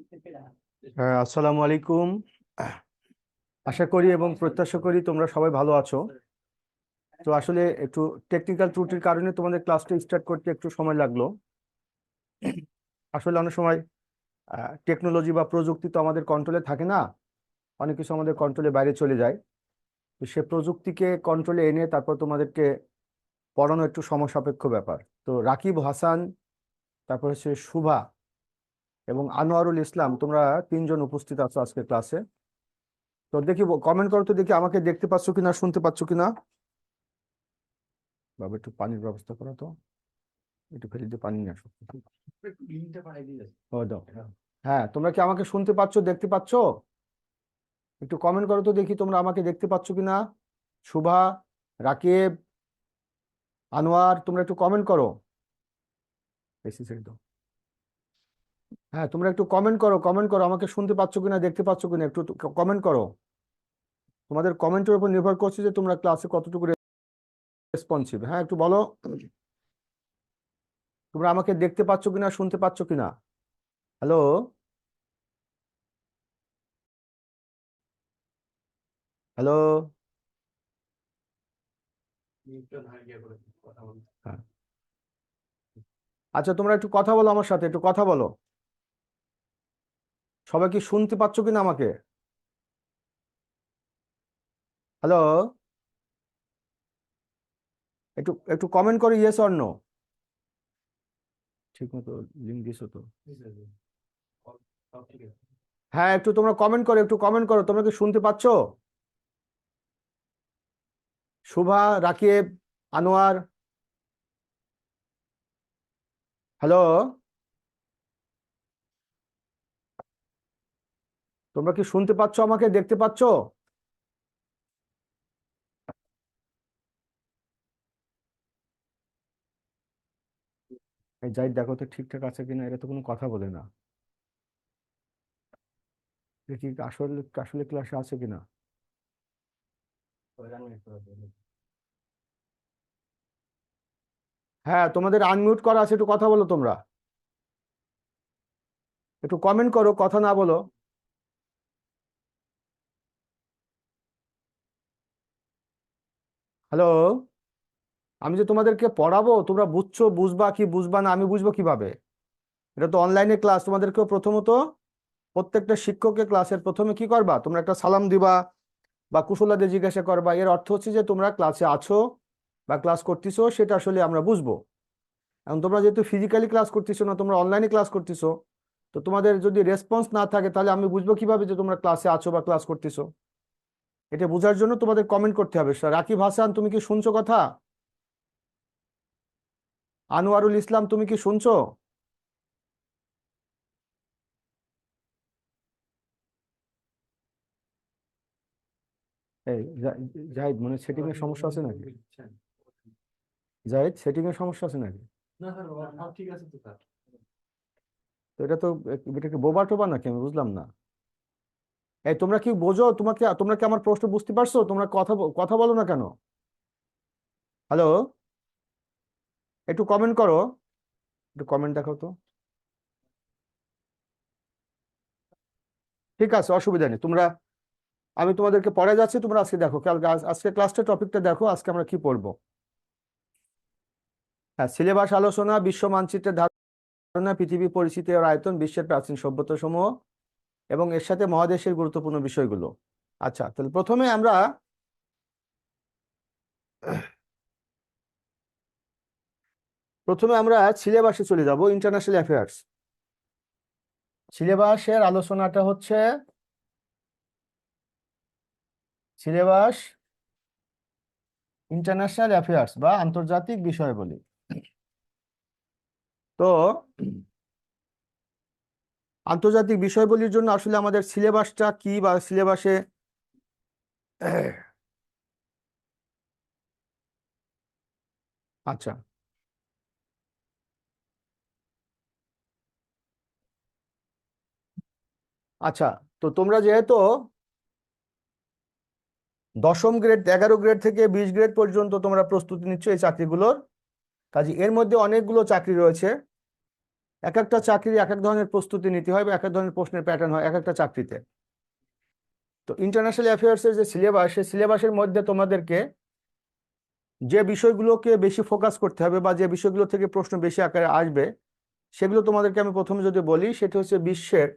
হ্যাঁ, আসসালামু আলাইকুম। আশা করি এবং প্রত্যাশা করি তোমরা সবাই ভালো আছো। তো আসলে একটু টেকনিক্যাল ত্রুটির কারণে তোমাদের ক্লাসটা স্টার্ট করতে একটু সময় লাগলো। আসলে অনেক সময় টেকনোলজি বা প্রযুক্তি তো আমাদের কন্ট্রোলে থাকে না, অনেক কিছু আমাদের কন্ট্রোলের বাইরে চলে যায়। তো সে প্রযুক্তিকে কন্ট্রোলে এনে তারপর তোমাদেরকে পড়ানো একটু সময় সাপেক্ষ ব্যাপার। তো রাকিব হাসান, তারপর হচ্ছে শুভা এবং আনোয়ারুল ইসলাম, তোমরা তিনজন উপস্থিত আছো আজকে ক্লাসে। তো দেখি কমেন্ট করো তো, দেখি আমাকে দেখতে পাচ্ছ কিনা, শুনতে পাচ্ছ কিনা। বাবা একটু পানির ব্যবস্থা করো তো, একটু ফেলে দিয়ে পানি নিয়ে আসো। ও দাও। হ্যাঁ, তোমরা কি আমাকে শুনতে পাচ্ছ, দেখতে পাচ্ছ? একটু কমেন্ট করো তো দেখি তোমরা আমাকে দেখতে পাচ্ছ কিনা। শুভা, রাকিব, আনোয়ার, তোমরা একটু কমেন্ট করো। বেশি ছেড়ে দাও। হ্যাঁ, তোমরা একটু কমেন্ট করো, কমেন্ট করো, আমাকে শুনতে পাচ্ছ কিনা, দেখতে পাচ্ছ কিনা, একটু কমেন্ট করো। তোমাদের কমেন্টের উপর নির্ভর করছে যে তোমরা ক্লাসে কতটুকু রেসপন্সিভ। হ্যাঁ, একটু বলো তোমরা আমাকে দেখতে পাচ্ছ কিনা, শুনতে পাচ্ছ কিনা। Hello, hello. হ্যাঁ, আচ্ছা, তোমরা একটু কথা বলো, আমার সাথে একটু কথা বলো। সবাই কি শুনতে পাচ্ছ কিনা আমাকে? হ্যালো, একটু একটু কমেন্ট করো, ইয়েস অর নো। ঠিক মতো লিঙ্ক দিছো তো? হ্যাঁ, একটু তোমরা কমেন্ট করো, একটু কমেন্ট করো, তোমরা কি শুনতে পাচ্ছ? শুভা, রাকিব, আনোয়ার, হ্যালো। তোমরা কি শুনতে পাচ্ছ আমাকে, দেখতে পাচ্ছ? এই যাই দেখো তো ঠিকঠাক আছে কিনা, এটা তো কোনো কথা বলে না। দেখি আসলে আসলে ক্লাসে আছে কিনা। হ্যাঁ, তোমাদের আনমিউট করা আছে, একটু কথা বলো তোমরা। একটু কমেন্ট করো, কথা না বলো। হ্যালো, আমি যে তোমাদেরকে পড়াবো, তোমরা বুঝছো, বুঝবা কি বুঝবা না, আমি বুঝবো কিভাবে? এটা তো অনলাইনে ক্লাস। তোমাদেরকেও প্রথমত প্রত্যেকটা শিক্ষকের ক্লাসের প্রথমে কি করবা, তোমরা একটা সালাম দিবা বা কুশলাদি জিজ্ঞাসা করবা। এর অর্থ হচ্ছে যে তোমরা ক্লাসে আছো বা ক্লাস করতেছো, সেটা আসলে আমরা বুঝবো। এখন তোমরা যেহেতু ফিজিক্যালি ক্লাস করতেছো না, তোমরা অনলাইনে ক্লাস করতেছো, তো তোমাদের যদি রেসপন্স না থাকে তাহলে আমি বুঝবো কিভাবে যে তোমরা ক্লাসে আছো বা ক্লাস করতেছো? এটা বোঝার জন্য তোমাদের কমেন্ট করতে হবে। রাকিব হাসান, তুমি কি শুনছো কথা? আনোয়ারুল ইসলাম, তুমি কি শুনছো? এই জাহিদ, মনে সেটিং এর সমস্যা আছে নাকি? জাহিদ, সেটিং এর সমস্যা আছে নাকি? তো এটা তো এটা কি বোবা টোবা নাকি, আমি বুঝলাম না। এই তোমরা কি বোঝো? তোমরা কি আমার প্রশ্ন বুঝতে পারছো? তোমরা কথা বলো না কেন? হ্যালো, একটু কমেন্ট করো, একটু কমেন্ট দেখো তো। ঠিক আছে, অসুবিধা নেই। আমি তোমাদেরকে পড়ে যাচ্ছি, তোমরা আজকে দেখো, কালকে আজকে ক্লাসটা টপিকটা দেখো, আজকে আমরা কি পড়বো। হ্যাঁ, সিলেবাস আলোচনা, বিশ্ব মানচিত্রের ধারণা, পৃথিবী পরিচিতি ও আয়তন, বিশ্বের প্রাচীন সভ্যতা সমূহ এবং এর সাথে মহাদেশের গুরুত্বপূর্ণ বিষয়গুলো। আচ্ছা, তাহলে প্রথমে আমরা সিলেবাসে চলে যাব, ইন্টারন্যাশনাল অ্যাফেয়ার্স। সিলেবাসের আলোচনাটা হচ্ছে সিলেবাস ইন্টারন্যাশনাল অ্যাফেয়ার্স বা আন্তর্জাতিক বিষয়াবলী। তো আন্তর্জাতিক বিষয়াবলীর জন্য আসলে আমাদের সিলেবাসটা কি, বা সিলেবাসে আচ্ছা, আচ্ছা। তো তোমরা যেহেতু 10ম গ্রেড, 11 গ্রেড থেকে 20 গ্রেড পর্যন্ত তোমরা প্রস্তুতি নিচ্ছ এই চাকরিগুলোর, কাজে এর মধ্যে অনেকগুলো চাকরি রয়েছে। এক একটা চাকরি এক এক ধরনের প্রস্তুতি নিতে হয় বা এক এক ধরনের প্রশ্নের প্যাটার্ন হয় এক একটা চাকরিতে। তো ইন্টারন্যাশনাল অ্যাফেয়ার্সের যে সিলেবাস, সেই সিলেবাসের মধ্যে তোমাদেরকে যে বিষয়গুলোকে বেশি ফোকাস করতে হবে বা যে বিষয়গুলো থেকে প্রশ্ন বেশি আকারে আসবে, সেগুলো তোমাদেরকে আমি প্রথমে যদি বলি, সেটা হচ্ছে বিশ্বের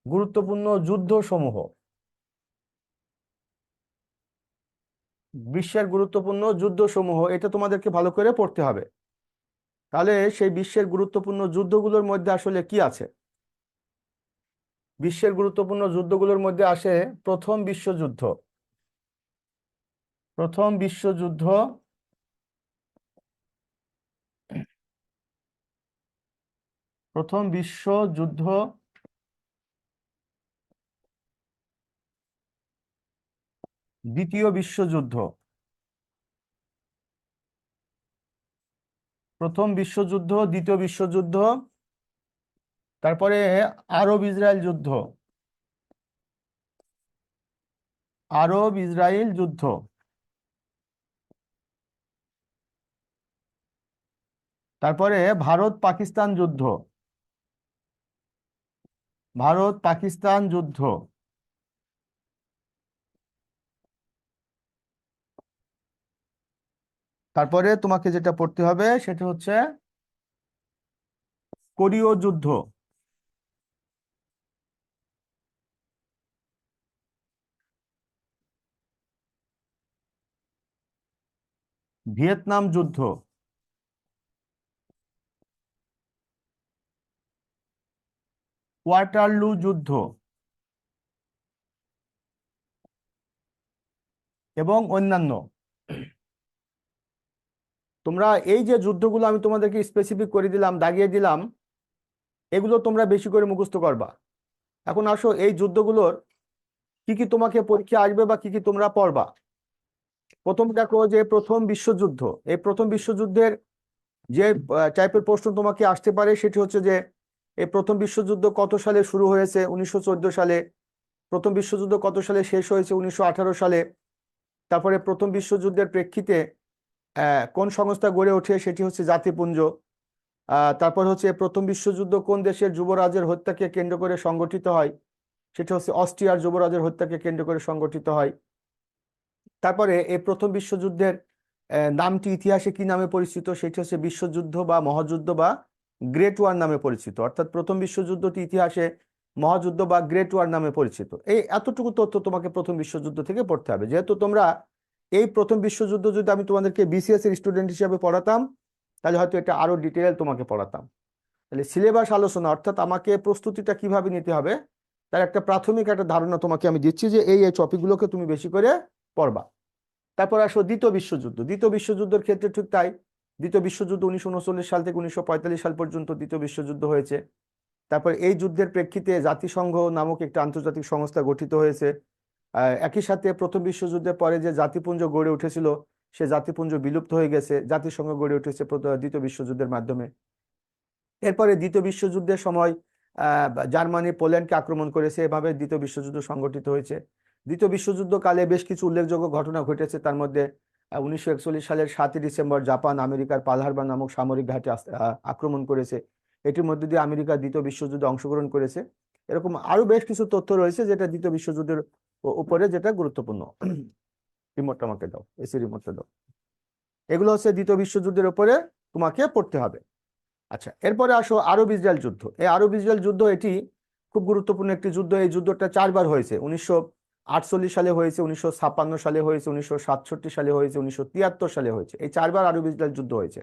গুরুত্বপূর্ণ যুদ্ধ সমূহ। বিশ্বের গুরুত্বপূর্ণ যুদ্ধ সমূহ, এটা তোমাদেরকে ভালো করে পড়তে হবে। তাহলে সেই বিশ্বের গুরুত্বপূর্ণ যুদ্ধগুলোর মধ্যে আসলে কি আছে? বিশ্বের গুরুত্বপূর্ণ যুদ্ধগুলোর মধ্যে আসে প্রথম বিশ্বযুদ্ধ। প্রথম বিশ্বযুদ্ধ, প্রথম বিশ্বযুদ্ধ, দ্বিতীয় বিশ্বযুদ্ধ। প্রথম বিশ্বযুদ্ধ, দ্বিতীয় বিশ্বযুদ্ধ, তারপরে আরব ইসরায়েল যুদ্ধ। আরব ইসরায়েল যুদ্ধ, তারপরে ভারত পাকিস্তান যুদ্ধ। ভারত পাকিস্তান যুদ্ধ, তারপরে তোমাকে যেটা পড়তে হবে সেটা হচ্ছে কোরীয় যুদ্ধ। ভিয়েতনাম যুদ্ধ। ওয়াটারলু যুদ্ধ এবং অন্যান্য। তোমরা এই যে যুদ্ধগুলো আমি তোমাদেরকে স্পেসিফিক করে দিলাম, দাগিয়ে দিলাম, এগুলো তোমরা বেশি করে মুখস্থ করবা। এখন আসো এই যুদ্ধগুলোর কি কি তোমাকে পরীক্ষা আসবে বা কি কি তোমরা পড়বা। প্রথম দেখো যে প্রথম বিশ্বযুদ্ধ। এই প্রথম বিশ্বযুদ্ধের যে টাইপের প্রশ্ন তোমাকে আসতে পারে সেটি হচ্ছে যে এই প্রথম বিশ্বযুদ্ধ কত সালে শুরু হয়েছে? 1914 সালে। প্রথম বিশ্বযুদ্ধ কত সালে শেষ হয়েছে? 1918 সালে। তারপরে প্রথম বিশ্বযুদ্ধের প্রেক্ষিতে কোন সংস্থা গড়ে ওঠে? সেটি হচ্ছে জাতিপুঞ্জ। তারপর হচ্ছে প্রথম বিশ্বযুদ্ধ কোন দেশের যুবরাজের হত্যাকে কেন্দ্র করে সংগঠিত হয়? সেটা হচ্ছে অস্ট্রিয়ার যুবরাজের হত্যাকে কেন্দ্র করে সংগঠিত হয়। তারপরে এই প্রথম বিশ্বযুদ্ধের নামটি ইতিহাসে কি নামে পরিচিত? সেটি হচ্ছে বিশ্বযুদ্ধ বা মহাযুদ্ধ বা গ্রেট ওয়ার নামে পরিচিত। অর্থাৎ প্রথম বিশ্বযুদ্ধটি ইতিহাসে মহাযুদ্ধ বা গ্রেট ওয়ার নামে পরিচিত। এই এতটুকু তথ্য তোমাকে প্রথম বিশ্বযুদ্ধ থেকে পড়তে হবে। যেহেতু তোমরা এই প্রথম বিশ্বযুদ্ধ যদি আমি তোমাদেরকে বিসিএস এর স্টুডেন্ট হিসেবে পড়াতাম, তাহলে হয়তো এটা আরো ডিটেল তোমাকে পড়াতাম। তাহলে সিলেবাস আলোচনা, অর্থাৎ আমাকে প্রস্তুতিটা কিভাবে নিতে হবে তার একটা প্রাথমিক একটা ধারণা তোমাকে আমি দিচ্ছি, যে এই এই টপিকগুলোকে তুমি বেশি করে পড়বা। তারপর আসো দ্বিতীয় বিশ্বযুদ্ধ। দ্বিতীয় বিশ্বযুদ্ধের ক্ষেত্রে ঠিক তাই। দ্বিতীয় বিশ্বযুদ্ধ 1939 সাল থেকে 1945 সাল পর্যন্ত দ্বিতীয় বিশ্বযুদ্ধ হয়েছে। তারপর এই যুদ্ধের প্রেক্ষিতে জাতিসংঘ নামক একটা আন্তর্জাতিক সংস্থা গঠিত হয়েছে। একই সাথে প্রথম বিশ্বযুদ্ধের পরে যে জাতিপুঞ্জ গড়ে উঠেছিল, সে জাতিপুঞ্জ বিলুপ্ত হয়ে গেছে। জাতিসংঘ গড়ে উঠেছে দ্বিতীয় বিশ্বযুদ্ধের মাধ্যমে। এরপরে দ্বিতীয় বিশ্বযুদ্ধের সময় জার্মানি পোল্যান্ডকে আক্রমণ করেছে। এভাবে দ্বিতীয় বিশ্বযুদ্ধ সংগঠিত হয়েছে। দ্বিতীয় বিশ্বযুদ্ধ কালে বেশ কিছু উল্লেখযোগ্য ঘটনা ঘটেছে। তার মধ্যে 1941 সালের 7ই ডিসেম্বর জাপান আমেরিকার পার্ল হারবার নামক সামরিক ঘাঁটি আক্রমণ করেছে। এটির মধ্যে দিয়ে আমেরিকা দ্বিতীয় বিশ্বযুদ্ধে অংশগ্রহণ করেছে। এরকম আরো বেশ কিছু তথ্য রয়েছে যেটা দ্বিতীয় বিশ্বযুদ্ধের উপরে যেটা গুরুত্বপূর্ণ। রিমোটটা আমাকে দাও, এসি রিমোটটা দাও। এগুলো হচ্ছে দ্বিতীয় বিশ্বযুদ্ধের উপরে তোমাকে পড়তে হবে। আচ্ছা, এরপরে আসো আরব ইসরায়েল যুদ্ধ। এই আরব ইসরায়েল যুদ্ধ এটি খুব গুরুত্বপূর্ণ একটি যুদ্ধ। এই যুদ্ধটা 4বার হয়েছে। 1948 সালে হয়েছে, 1956 সালে হয়েছে, 1967 সালে হয়েছে, 1973 সালে হয়েছে। এই 4বার আরব ইসরায়েল যুদ্ধ হয়েছে।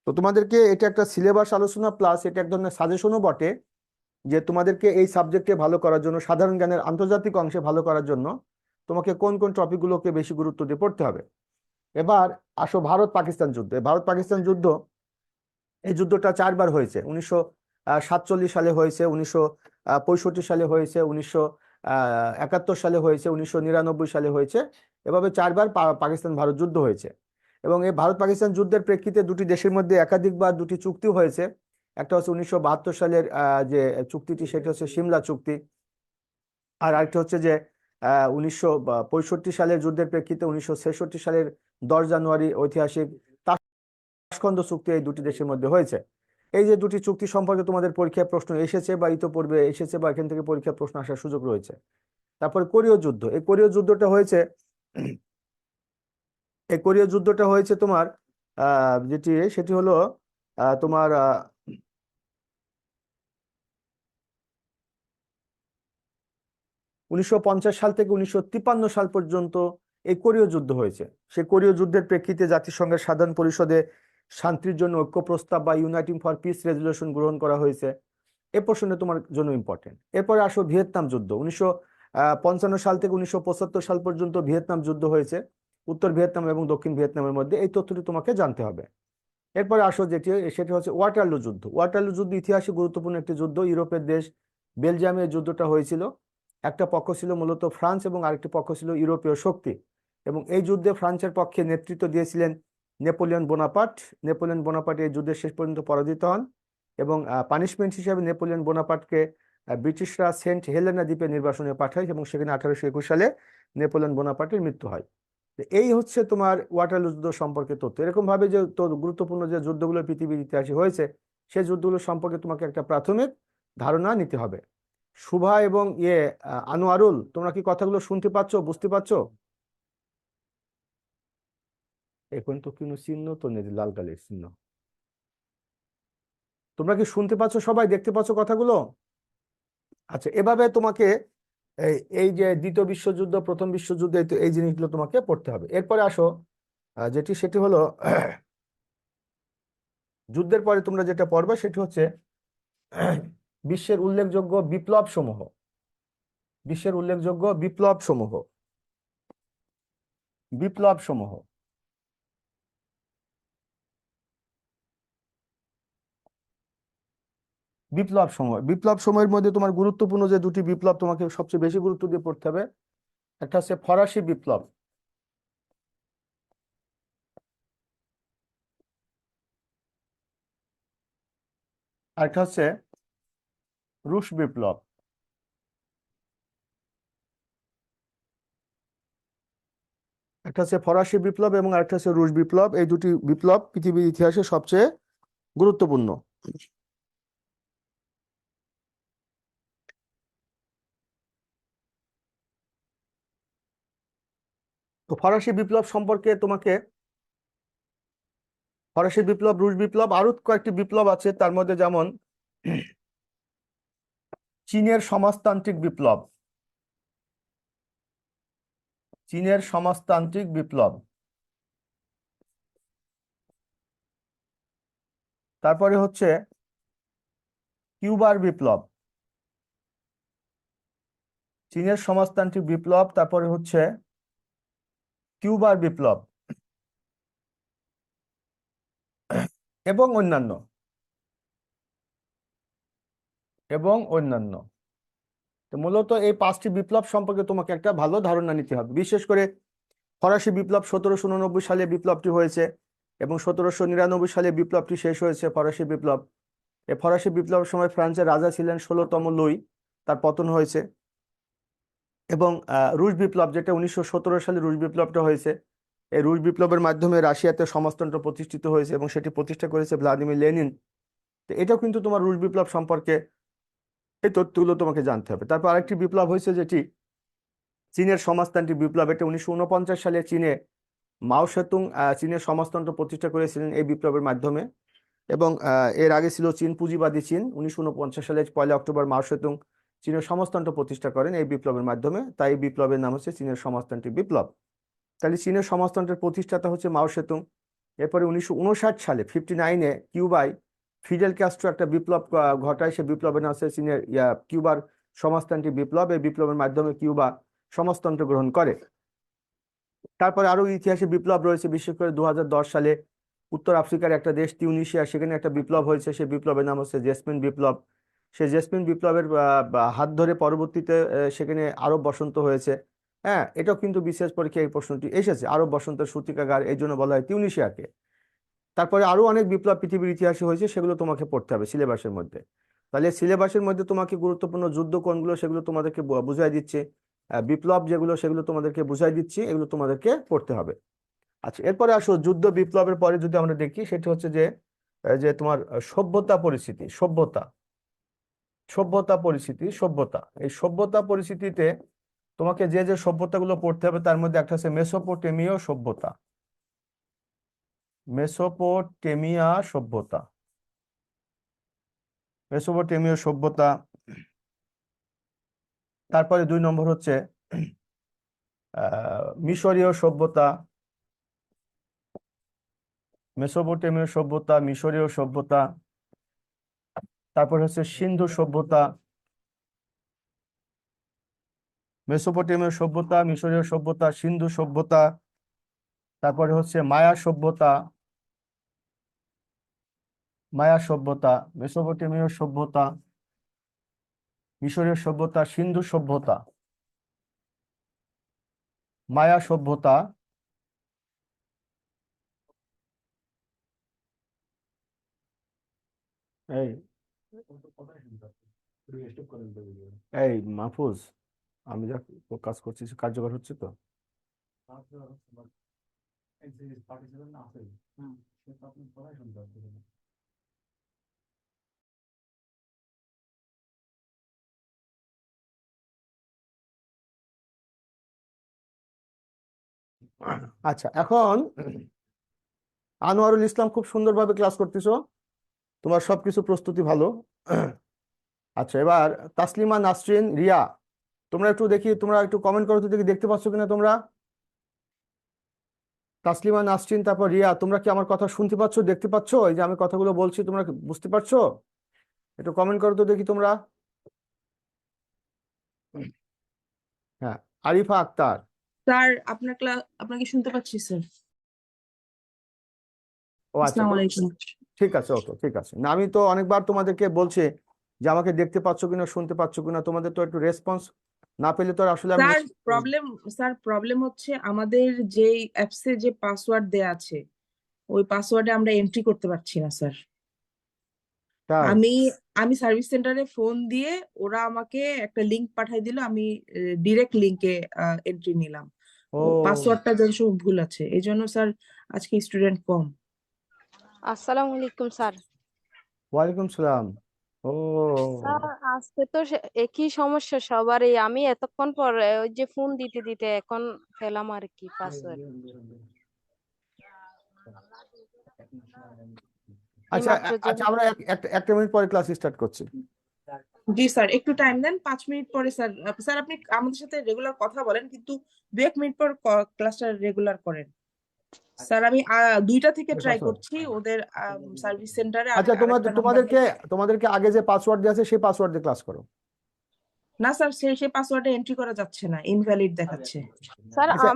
তো তোমাদেরকে এটা একটা সিলেবাস আলোচনা প্লাস এটা এক ধরনের সাজেশনও বটে, যে তোমাদেরকে এই সাবজেক্টে ভালো করার জন্য, সাধারণ জ্ঞানের আন্তর্জাতিক অংশে ভালো করার জন্য তোমাকে কোন কোন টপিকগুলোকে বেশি গুরুত্ব দিয়ে পড়তে হবে। এবার আসো ভারত পাকিস্তান যুদ্ধ। ভারত পাকিস্তান যুদ্ধ, এই যুদ্ধটা 4বার হয়েছে। 1947 সালে হয়েছে, 1965 সালে হয়েছে, 1971 সালে হয়েছে, 1999 সালে হয়েছে। এভাবে 4বার পাকিস্তান ভারত যুদ্ধ হয়েছে। এবং এই ভারত পাকিস্তান যুদ্ধের প্রেক্ষিতে দুটি দেশের মধ্যে একাধিকবার দুটি চুক্তি হয়েছে। একটা হচ্ছে 1972 সালের যে চুক্তিটি, সেটা হচ্ছে সিমলা চুক্তি। আর আরেকটা হচ্ছে যে 1965 সালের যুদ্ধের প্রেক্ষিতে 1966 সালের 10 জানুয়ারি ঐতিহাসিক তাশখন্দ চুক্তি এই দুটি দেশের মধ্যে হয়েছে। এই যে দুটি চুক্তি সম্পর্কে তোমাদের পরীক্ষায় প্রশ্ন এসেছে বা ইতোপূর্বে এসেছে বা এখান থেকে পরীক্ষায় প্রশ্ন আসার সুযোগ রয়েছে। তারপরে কোরীয় যুদ্ধ, এই কোরীয় যুদ্ধটা হয়েছে এই কোরীয় যুদ্ধটা হয়েছে তোমার সেটি হলো তোমার 1950 সাল থেকে 1953 সাল পর্যন্ত এই কোরীয় যুদ্ধ হয়েছে। সেই কোরীয় যুদ্ধের প্রেক্ষিতে জাতিসংঘের সাধারণ পরিষদে শান্তির জন্য ঐক্য প্রস্তাব বা ইউনাইটিং ফর পিস রেজলিউশন গ্রহণ করা হয়েছে। এ প্রশ্নটা তোমার জন্য ইম্পর্টেন্ট। এরপরে আসো ভিয়েতনাম যুদ্ধ, 1955 সাল থেকে 1975 সাল পর্যন্ত ভিয়েতনাম যুদ্ধ হয়েছে উত্তর ভিয়েতনাম এবং দক্ষিণ ভিয়েতনামের মধ্যে। এই তথ্যটি তোমাকে জানতে হবে। এরপরে আসো সেটি হচ্ছে ওয়াটারলু যুদ্ধ। ওয়াটারলু যুদ্ধ ইতিহাসে গুরুত্বপূর্ণ একটি যুদ্ধ। ইউরোপের দেশ বেলজিয়ামে যুদ্ধটা হয়েছিল। একটা পক্ষ ছিল মূলত ফ্রান্স এবং আরেকটি পক্ষ ছিল ইউরোপীয় শক্তি, এবং এই যুদ্ধে ফ্রান্সের পক্ষে নেতৃত্ব দিয়েছিলেন নেপোলিয়ন বোনাপার্ট। নেপোলিয়ন বোনাপার্ট এই যুদ্ধে শেষ পর্যন্ত পরাজিত হন, এবং পানিশমেন্ট হিসেবে নেপোলিয়ন বোনাপার্টকে ব্রিটিশরা সেন্ট হেলেনা দ্বীপে নির্বাসনে পাঠায়, এবং সেখানে 1821 সালে নেপোলিয়ন বোনাপার্টের মৃত্যু হয়। এই হচ্ছে তোমার ওয়াটারলু যুদ্ধ সম্পর্কে তথ্য। এরকম ভাবে যে গুরুত্বপূর্ণ যে যুদ্ধগুলো পৃথিবীর ইতিহাসে হয়েছে সেই যুদ্ধগুলো সম্পর্কে তোমাকে একটা প্রাথমিক ধারণা নিতে হবে। শুভা এবং আনোয়ারুল, তোমরা কি কথাগুলো শুনতে পাচ্ছ, বুঝতে পারছো? এখন তো কোনো চিহ্ন তো নেই, লাল কালির চিহ্ন। তোমরা কি শুনতে পাচ্ছ, সবাই দেখতে পাচ্ছ কথাগুলো? আচ্ছা, এভাবে তোমাকে এই এই যে দ্বিতীয় বিশ্বযুদ্ধ, প্রথম বিশ্বযুদ্ধ, এই জিনিসগুলো তোমাকে পড়তে হবে। এরপরে আসো সেটি হলো যুদ্ধের পরে তোমরা যেটা পড়বে সেটি হচ্ছে বিশ্বের উল্লেখযোগ্য বিপ্লব সমূহ। বিশ্বের উল্লেখযোগ্য বিপ্লব সমূহ। বিপ্লব সমূহ বিপ্লব সময়ের মধ্যে তোমার গুরুত্বপূর্ণ যে দুটি বিপ্লব তোমাকে সবচেয়ে বেশি গুরুত্ব দিয়ে পড়তে হবে, একটা হচ্ছে ফরাসি বিপ্লব, আর একটা হচ্ছে রুশ বিপ্লব। একটা হচ্ছে ফরাসি বিপ্লব এবং আরেকটা হচ্ছে রুশ বিপ্লব। এই দুটি বিপ্লব পৃথিবীর ইতিহাসে সবচেয়ে গুরুত্বপূর্ণ। তো ফরাসি বিপ্লব সম্পর্কে তোমাকে, ফরাসি বিপ্লব, রুশ বিপ্লব, আরো কয়েকটি বিপ্লব আছে তার মধ্যে, যেমন চীনের সমাজতান্ত্রিক বিপ্লব। চীনের সমাজতান্ত্রিক বিপ্লব। তারপরে হচ্ছে কিউবার বিপ্লব। চীনের সমাজতান্ত্রিক বিপ্লব, তারপরে হচ্ছে কিউবার বিপ্লব, এবং অন্যান্য, এবং অন্যান্য। তো মূলত এই 5টি বিপ্লব সম্পর্কে তোমাকে একটা ভালো ধারণা নিতে হবে। বিশেষ করে ফরাসি বিপ্লব 1789 সালে বিপ্লবটি হয়েছে, এবং 1799 সালে বিপ্লবটি শেষ হয়েছে, ফরাসি বিপ্লব। এই ফরাসি বিপ্লবের সময় ফ্রান্সের রাজা ছিলেন 16তম লুই, তার পতন হয়েছে। এবং রুশ বিপ্লব, যেটা 1917 সালে রুশ বিপ্লবটা হয়েছে, এই রুশ বিপ্লবের মাধ্যমে রাশিয়াতে সমাজতন্ত্র প্রতিষ্ঠিত হয়েছে, এবং সেটি প্রতিষ্ঠা করেছে ভ্লাদিমির লেনিন। তো এটাও কিন্তু তোমার রুশ বিপ্লব সম্পর্কে এই তথ্যগুলো তোমাকে জানতে হবে। তারপর আরেকটি বিপ্লব হয়েছে যেটি চীনের সমাজতান্ত্রিক বিপ্লব। এটা 1949 সালে চীনে মাও সেতুং চীনের সমাজতন্ত্র প্রতিষ্ঠা করেছিলেন এই বিপ্লবের মাধ্যমে। এবং এর আগে ছিল চীন পুঁজিবাদী চীন। 1949 সালে 1 অক্টোবর মাও সেতুং চীনের সমাজতন্ত্র প্রতিষ্ঠা করেন এই বিপ্লবের মাধ্যমে, তাই এই বিপ্লবের নাম হচ্ছে চীনের সমাজতান্ত্রিক বিপ্লব। তাহলে চীনের সমাজতন্ত্রের প্রতিষ্ঠাতা হচ্ছে মাও সেতুং। এরপরে 1959 সালে 59-এ কিউবায় ফিডেল ক্যাস্ট্রো একটা বিপ্লব ঘটায়। সে বিপ্লবের নাম হচ্ছে চীনের কিউবার সমাজতান্ত্রিক বিপ্লব। এই বিপ্লবের মাধ্যমে কিউবা সমাজতন্ত্র গ্রহণ করে। তারপরে আরো ইতিহাসে বিপ্লব রয়েছে, বিশেষ করে 2010 সালে উত্তর আফ্রিকার একটা দেশ তিউনিসিয়া, সেখানে একটা বিপ্লব হয়েছে। সেই বিপ্লবের নাম হচ্ছে জেসমিন বিপ্লব। সেই জেসমিন বিপ্লবের হাত ধরে পরবর্তীতে সেখানে আরব বসন্ত হয়েছে। হ্যাঁ, এটাও কিন্তু বিশেষ পরীক্ষায় এই প্রশ্নটি এসেছে, আরব বসন্তের সূতিকাগার, এই জন্য বলা হয় তিউনিসিয়াকে। তারপরে আরো অনেক বিপ্লব পৃথিবীর ইতিহাসে হয়েছে, সেগুলো তোমাকে পড়তে হবে সিলেবাসের মধ্যে। তাহলে সিলেবাসের মধ্যে তোমাকে গুরুত্বপূর্ণ যুদ্ধ কোনগুলো সেগুলো তোমাদেরকে বুঝাই দিচ্ছে, বিপ্লব যেগুলো সেগুলো তোমাদেরকে বুঝাই দিচ্ছি, এগুলো তোমাদেরকে পড়তে হবে। আচ্ছা, এরপরে আসো যুদ্ধ বিপ্লবের পরে যদি আমরা দেখি, সেটা হচ্ছে যে এই যে তোমার সভ্যতা পরিস্থিতি, সভ্যতা সভ্যতা পরিস্থিতি সভ্যতা, এই সভ্যতা পরিস্থিতিতে তোমাকে যে যে সভ্যতাগুলো পড়তে হবে তার মধ্যে একটা হচ্ছে মেসোপটেমীয় সভ্যতা, মেসোপটেমিয়া সভ্যতা, মেসোপটেমীয় সভ্যতা। তারপরে 2 নম্বর হচ্ছে মিশরীয় সভ্যতা, মেসোপটেমীয় সভ্যতা, মিশরীয় সভ্যতা। তারপর হচ্ছে সিন্ধু সভ্যতা, মেসোপটেমীয় সভ্যতা, মিশরীয় সভ্যতা, সিন্ধু সভ্যতা। তারপরে হচ্ছে মায়া সভ্যতা, মায়া সভ্যতা, মেসোপটেমীয় সভ্যতা, মিশরীয় সভ্যতা, সিন্ধু সভ্যতা, মায়া সভ্যতা। এই এই মাহফুজ, আমি যা কাজ করছি সে কার্যকর হচ্ছে তো? আচ্ছা, এখন আনোয়ারুল ইসলাম খুব সুন্দরভাবে ক্লাস করতেছো, তোমার সবকিছু প্রস্তুতি ভালো। আচ্ছা, এবার তাসলিমা, নাসরিন, রিয়া, তোমরা একটু দেখি, তোমরা একটু কমেন্ট করো তো দেখি দেখতে পাচ্ছ কিনা তোমরা। তাসলিমা, নাসরিন, তারপর রিয়া, তোমরা কি আমার কথা শুনতে পাচ্ছ, দেখতে পাচ্ছ? এই যে আমি কথাগুলো বলছি তোমরা কি বুঝতে পারছো? একটু কমেন্ট করো তো দেখি তোমরা। হ্যাঁ, আরিফা আক্তার। স্যার আপনার ক্লাস আপনাকে শুনতে পাচ্ছি স্যার। ও আচ্ছা, আসসালামু আলাইকুম। ঠিক আছে, ওকে, ঠিক আছে। না, আমি তো অনেকবার তোমাদেরকে বলছি যে আমাকে দেখতে পাচ্ছ কিনা, শুনতে পাচ্ছ কিনা, তোমাদের তো একটু রেসপন্স না পেলে তো আর আসলে আমি স্যার প্রবলেম হচ্ছে আমাদের যে অ্যাপসে যে পাসওয়ার্ড দেয়া আছে ওই পাসওয়ার্ডে আমরা এন্ট্রি করতে পারছি না স্যার। তাই। আমি আমি সার্ভিস সেন্টারে ফোন দিয়ে ওরা আমাকে একটা লিংক পাঠিয়ে দিল, আমি ডিরেক্ট লিংকে এন্ট্রি নিলাম। ও ও, পাসওয়ার্ডটা যেন সব ভুল আছে, এই জন্য স্যার আজকে স্টুডেন্ট কম। আসসালামু আলাইকুম স্যার। ওয়ালাইকুম সালাম। ও, স্যার আজকে তো একই সমস্যা সবারই। আমি এতক্ষণ পর ওই যে ফোন দিতে দিতে এখন পেলাম আর কি পাসওয়ার্ড। আচ্ছা, এইমাত্র আচ্ছা, জয়েন আমরা করলাম। একটা মিনিট পরে ক্লাস স্টার্ট করছি। জি স্যার, একটু টাইম দেন, 5 মিনিট পরে স্যার। স্যার আপনি আমাদের সাথে রেগুলার কথা বলেন, কিন্তু 2-1 মিনিট পর ক্লাসটা রেগুলার করেন। স্যার আমি 2টা থেকে ট্রাই করছি ওদের সার্ভিস সেন্টারে আচ্ছা, আরেকটা নাম্বার তোমাদেরকে থেকে। তোমাদেরকে আগে যে পাসওয়ার্ড দিয়ে আছে সেই পাসওয়ার্ড দিয়ে ক্লাস করো। না স্যার, সেই পাসওয়ার্ডে এন্ট্রি করা যাচ্ছে না, ইনভ্যালিড দেখাচ্ছে। স্যার আচ্ছা,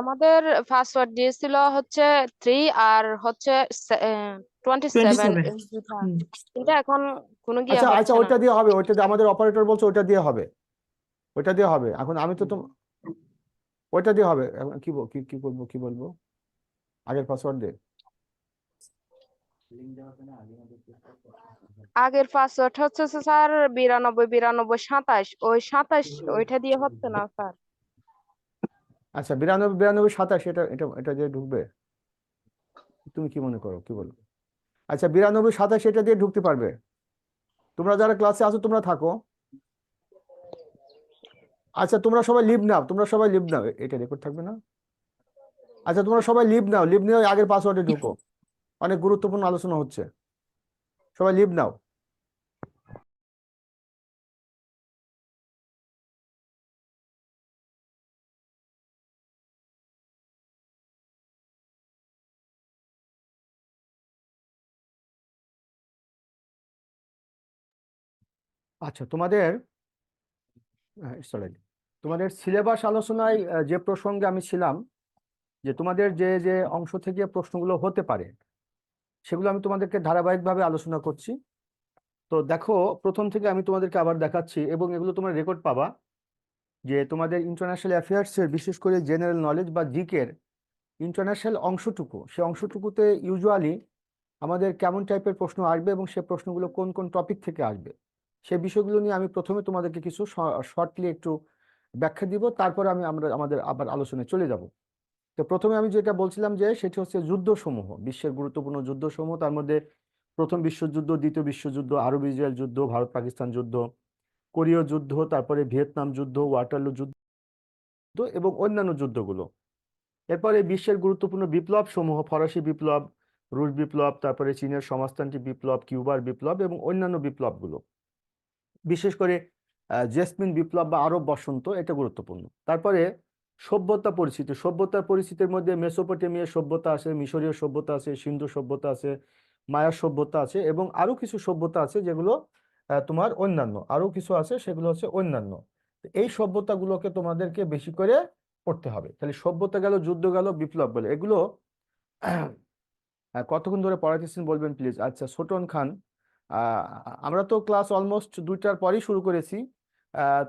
আমাদের পাসওয়ার্ড দিয়েছিল হচ্ছে 3 আর হচ্ছে 27। 27। হুম। এটা এখন কোনো গিয়া আচ্ছা, আচ্ছা, হচ্ছে না। ওইটা দিয়ে হবে, ওইটা দিয়ে আমাদের অপারেটর বলছে ওইটা দিয়ে হবে, ওইটা দিয়ে হবে। এখন আমি তো ওইটা দিয়ে হবে। এখন কি করবো, কি বলবো? আগের পাসওয়ার্ড দিয়ে। আগের পাসওয়ার্ড হচ্ছে স্যার 92 92 27। ওই 27 ওইটা দিয়ে হচ্ছে না স্যার। আচ্ছা, 92 92 27, এটা এটা এটা দিয়ে ঢুকবে? তুমি কি মনে করো, কি বলবো? আচ্ছা, 92 27 এটা দিয়ে ঢুকতে পারবে? তোমরা যারা ক্লাসে আছো তোমরা থাকো। আচ্ছা, তোমরা সবাই লিভ নাও, তোমরা সবাই লিভ নাও, এটা রেকর্ড থাকবে না? আচ্ছা, তোমরা সবাই লিভ নাও, লিভ নিয়ে আগের পাসওয়ার্ডে ঢুকো, অনেক গুরুত্বপূর্ণ আলোচনা হচ্ছে, সবাই লিভ নাও। আচ্ছা, সরি, তোমাদের সিলেবাস আলোচনায় যে প্রসঙ্গে আমি ছিলাম, যে তোমাদের যে যে অংশ থেকে প্রশ্নগুলো হতে পারে সেগুলো আমি তোমাদেরকে ধারাবাহিকভাবে আলোচনা করছি। তো দেখো, প্রথম থেকে আমি তোমাদেরকে আবার দেখাচ্ছি এবং এগুলো তোমরা রেকর্ড পাবা, যে তোমাদের ইন্টারন্যাশনাল অ্যাফেয়ার্স এর বিশেষ করে জেনারেল নলেজ বা জিকের ইন্টারন্যাশনাল অংশটুকু, সেই অংশটুকুতে ইউজুয়ালি আমাদের কেমন টাইপের প্রশ্ন আসবে এবং সে প্রশ্নগুলো কোন কোন টপিক থেকে আসবে, সেই বিষয়গুলো নিয়ে আমি প্রথমে তোমাদেরকে কিছু শর্টলি একটু ব্যাখ্যা দিব, তারপরে আমরা আমাদের আবার আলোচনায় চলে যাব। তো প্রথমে আমি যেটা বলছিলাম যে সেটি হচ্ছে যুদ্ধসমূহ, বিশ্বের গুরুত্বপূর্ণ যুদ্ধসমূহ, তার মধ্যে প্রথম বিশ্বযুদ্ধ, দ্বিতীয় বিশ্বযুদ্ধ, আরব ইসরায়েল যুদ্ধ, ভারত পাকিস্তান যুদ্ধ, কোরীয় যুদ্ধ, তারপরে ভিয়েতনাম যুদ্ধ, ওয়াটারলু যুদ্ধ এবং অন্যান্য যুদ্ধগুলো। এরপরে বিশ্বের গুরুত্বপূর্ণ বিপ্লব সমূহ, ফরাসি বিপ্লব, রুশ বিপ্লব, তারপরে চীনের সমাজতান্ত্রিক বিপ্লব, কিউবার বিপ্লব এবং অন্যান্য বিপ্লবগুলো, বিশেষ করে জেসমিন বিপ্লব বা আরব বসন্ত, এটা গুরুত্বপূর্ণ। তারপরে সভ্যতা পরিচিতি, সভ্যতার পরিচিতির মধ্যে মেসোপটেমিয়ার সভ্যতা আছে, মিশরীয় সভ্যতা আছে, সিন্ধু সভ্যতা আছে, মায়ার সভ্যতা আছে এবং আরো কিছু সভ্যতা আছে যেগুলো তোমার অন্যান্য, আরো কিছু আছে সেগুলো হচ্ছে অন্যান্য। এই সভ্যতাগুলোকে তোমাদেরকে বেশি করে পড়তে হবে। তাহলে সভ্যতা গেল, যুদ্ধ গেল, বিপ্লব গেল, এগুলো কতক্ষণ ধরে পড়াইতেছেন বলবেন প্লিজ। আচ্ছা, ছোটন খান, আহ, আমরা তো ক্লাস অলমোস্ট 2টার পরেই শুরু করেছি।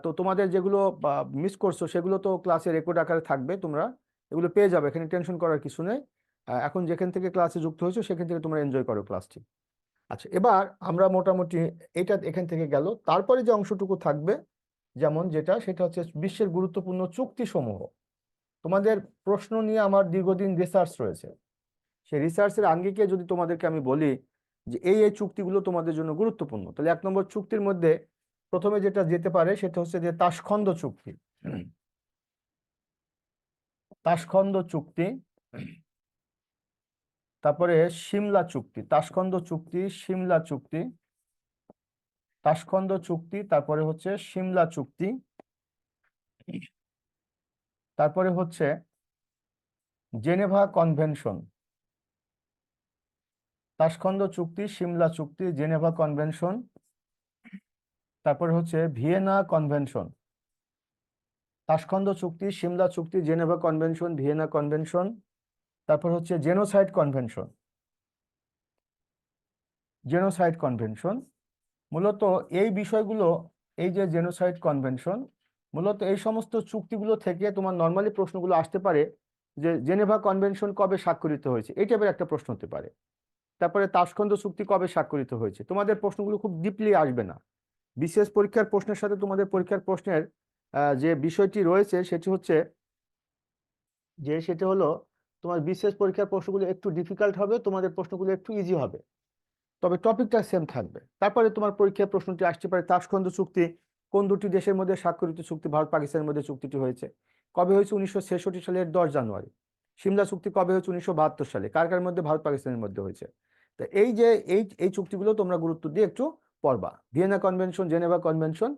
তো তোমাদের যেগুলো মিস করছো সেগুলো তো ক্লাসে রেকর্ড আকারে থাকবে, তোমরা এগুলো পেয়ে যাবে, এখানে টেনশন করার কিছু নেই। এখন যেখান থেকে ক্লাসে যুক্ত হয়েছো সেখান থেকে তোমরা এনজয় করো ক্লাসটি। আচ্ছা, এবার আমরা মোটামুটি এটা এখান থেকে গেল। তারপরে যে অংশটুকু থাকবে, যেমন যেটা, সেটা হচ্ছে বিশ্বের গুরুত্বপূর্ণ চুক্তি সমূহ। তোমাদের প্রশ্ন নিয়ে আমার দীর্ঘদিন রিসার্চ রয়েছে। সেই রিসার্চের আঙ্গিকে যদি তোমাদেরকে আমি বলি যে এই এই চুক্তিগুলো তোমাদের জন্য গুরুত্বপূর্ণ, তাহলে 1 নম্বর চুক্তির মধ্যে প্রথমে যেটা যেতে পারে সেটা হচ্ছে যে তাশখন্দ চুক্তি। তাশখন্দ চুক্তি, তারপরে সিমলা চুক্তি, তাশখন্দ চুক্তি, সিমলা চুক্তি, তাশখন্দ চুক্তি, তারপরে হচ্ছে সিমলা চুক্তি, তারপরে হচ্ছে জেনেভা কনভেনশন। তাশখন্দ চুক্তি, সিমলা চুক্তি, জেনেভা কনভেনশন, তারপরে হচ্ছে ভিয়েনা কনভেনশন। তাশখন্দ চুক্তি, সিমলা চুক্তি, জেনেভা কনভেনশন, ভিয়েনা কনভেনশন, তারপর হচ্ছে জেনোসাইড কনভেনশন। জেনোসাইড কনভেনশন মূলত এই বিষয়গুলো, এই যে জেনোসাইড কনভেনশন, মূলত এই সমস্ত চুক্তিগুলো থেকে তোমার নর্মালি প্রশ্নগুলো আসতে পারে যে জেনেভা কনভেনশন কবে স্বাক্ষরিত হয়েছে, এই টাইপের একটা প্রশ্ন হতে পারে। তারপরে তাশখন্দ চুক্তি কবে স্বাক্ষরিত হয়েছে। তোমাদের প্রশ্নগুলো খুব ডিপলি আসবে না। বিশেষ পরীক্ষার প্রশ্নের সাথে তোমাদের পরীক্ষার প্রশ্নের যে বিষয়টি রয়েছে সেটি হচ্ছে যে সেটা হলো তোমার বিশেষ পরীক্ষার প্রশ্নগুলো একটু ডিফিকাল্ট হবে, তোমাদের প্রশ্নগুলো একটু ইজি হবে, তবে টপিকটা সেম থাকবে। তারপরে তোমার পরীক্ষার প্রশ্নটি আসতে পারে তাশখন্দ চুক্তি কোন দুটি দেশের মধ্যে স্বাক্ষরিত চুক্তি, ভারত পাকিস্তানের মধ্যে চুক্তিটি হয়েছে, কবে হয়েছে, 1966 সালের 10 জানুয়ারি। সিমলা চুক্তি কবে হয়েছে, 1972 সালে, কার কার মধ্যে, ভারত পাকিস্তানের মধ্যে হয়েছে। তো এই যে এই চুক্তিগুলো তোমরা গুরুত্ব দিয়ে একটু পড়বা। ভিয়েনা কনভেনশন, জেনেভা কনভেনশন,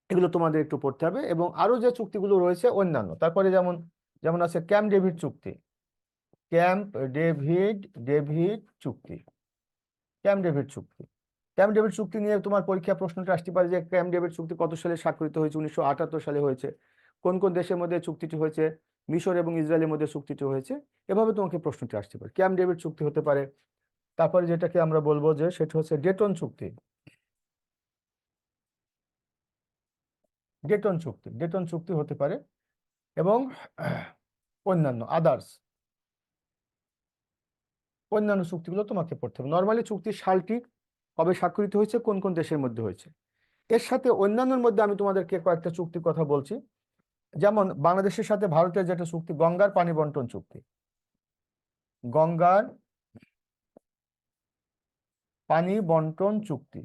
এগুলো তোমাদের একটু পড়তে হবে। এবং আরো যে চুক্তিগুলো রয়েছে অন্যান্য, তারপরে যেমন যেমন আছে ক্যাম্প ডেভিড চুক্তি, ক্যাম্প ডেভিড ডেভিড চুক্তি, ক্যাম্প ডেভিড চুক্তি। ক্যাম্প ডেভিড চুক্তি নিয়ে তোমার পরীক্ষা প্রশ্নটা আসতে পারে যে ক্যাম্প ডেভিড চুক্তি কত সালে স্বাক্ষরিত হয়েছে, 1978 সালে হয়েছে, কোন কোন দেশের মধ্যে চুক্তিটি হয়েছে, মিশর এবং ইসরায়েলের মধ্যে চুক্তিটি হয়েছে। এভাবে তোমাকে প্রশ্নটি আসতে পারে। ক্যাম্প ডেভিড চুক্তি হতে পারে। তারপরে যেটাকে আমরা বলবো যে সেটা হচ্ছে ডেটন চুক্তি, ডেটন চুক্তি, ডেটন চুক্তি হতে পারে। এবং অন্যান্য আদার্স অন্যান্য চুক্তিগুলো তোমাকে পড়তে হবে। নর্মালি চুক্তির সালটি কবে স্বাক্ষরিত হয়েছে, কোন কোন দেশের মধ্যে হয়েছে। এর সাথে অন্যান্যর মধ্যে আমি তোমাদেরকে কয়েকটা চুক্তির কথা বলছি। যেমন বাংলাদেশের সাথে ভারতের যেটা চুক্তি, গঙ্গার পানি বন্টন চুক্তি, গঙ্গার পানি বন্টন চুক্তি,